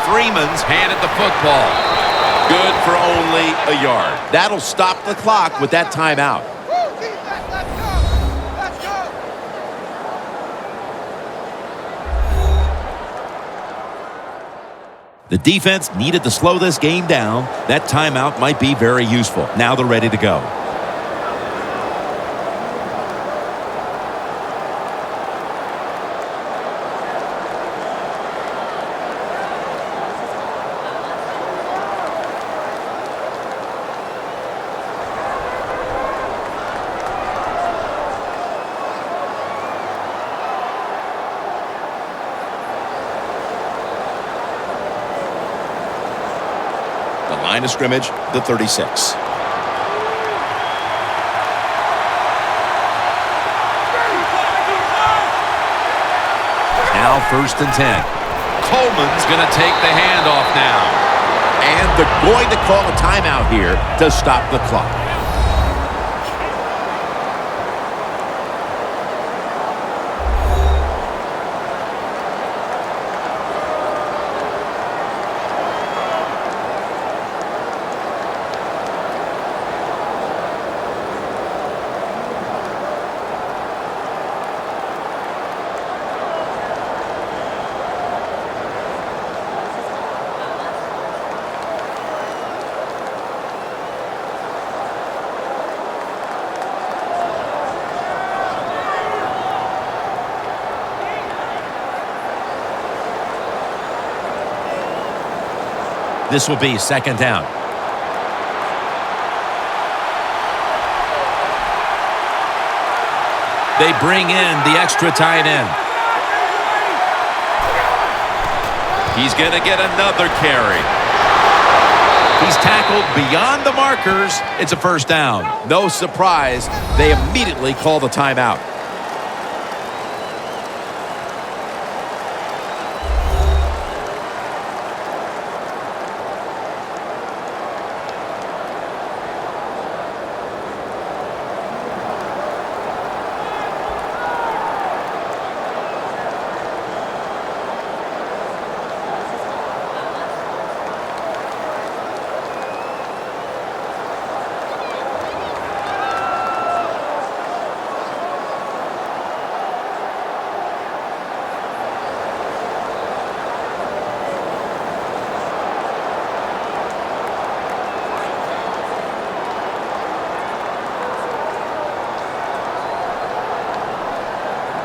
Freeman's handed the football. Good for only a yard. That'll stop the clock with that timeout. The defense needed to slow this game down. That timeout might be very useful. Now they're ready to go. Line of scrimmage, the 36. Now 1st and 10. Coleman's going to take the handoff now. And they're going to call a timeout here to stop the clock. This will be 2nd down. They bring in the extra tight end. He's going to get another carry. He's tackled beyond the markers. It's a 1st down. No surprise, they immediately call the timeout.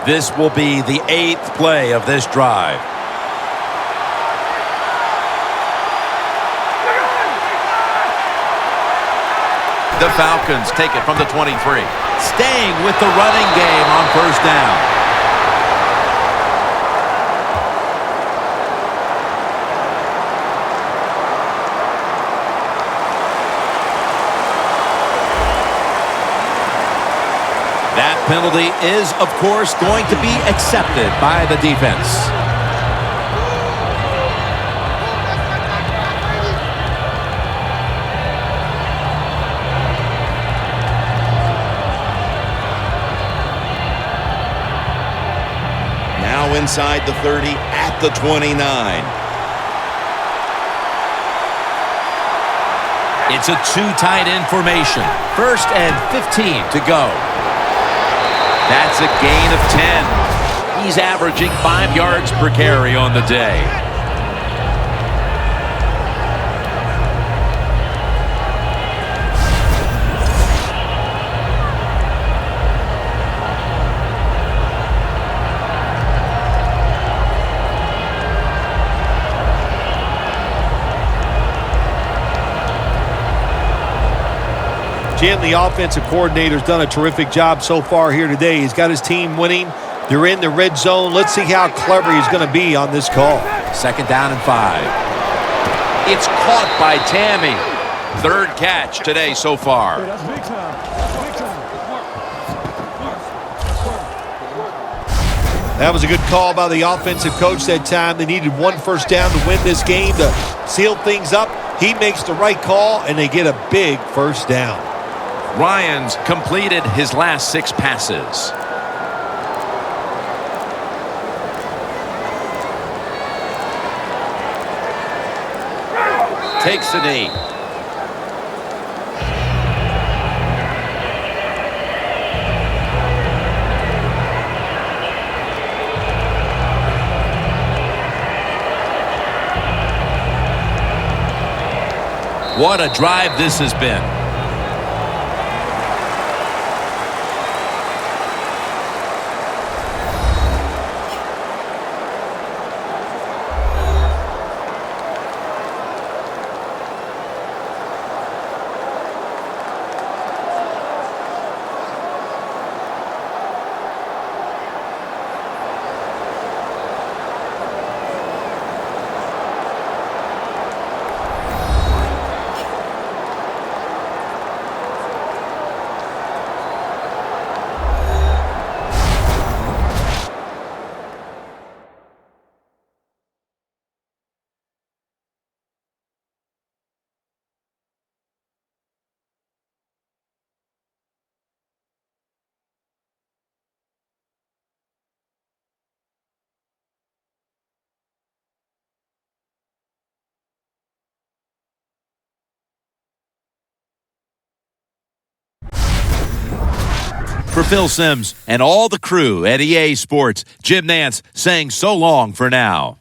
This will be the 8th play of this drive. The Falcons take it from the 23. Staying with the running game on 1st down. penalty is, of course, going to be accepted by the defense. Now inside the 30 at the 29. It's a two tight end formation. 1st and 15 to go. That's a gain of 10. He's averaging 5 yards per carry on the day. Jim, the offensive coordinator's done a terrific job so far here today. He's got his team winning. They're in the red zone. Let's see how clever he's going to be on this call. 2nd down and 5. It's caught by Tammy. 3rd catch today so far. That was a good call by the offensive coach that time. They needed 1 first down to win this game to seal things up. He makes the right call, and they get a big first down. Ryans completed his last 6 passes. Takes a knee. What a drive this has been. For Phil Simms and all the crew at EA Sports, Jim Nantz saying so long for now.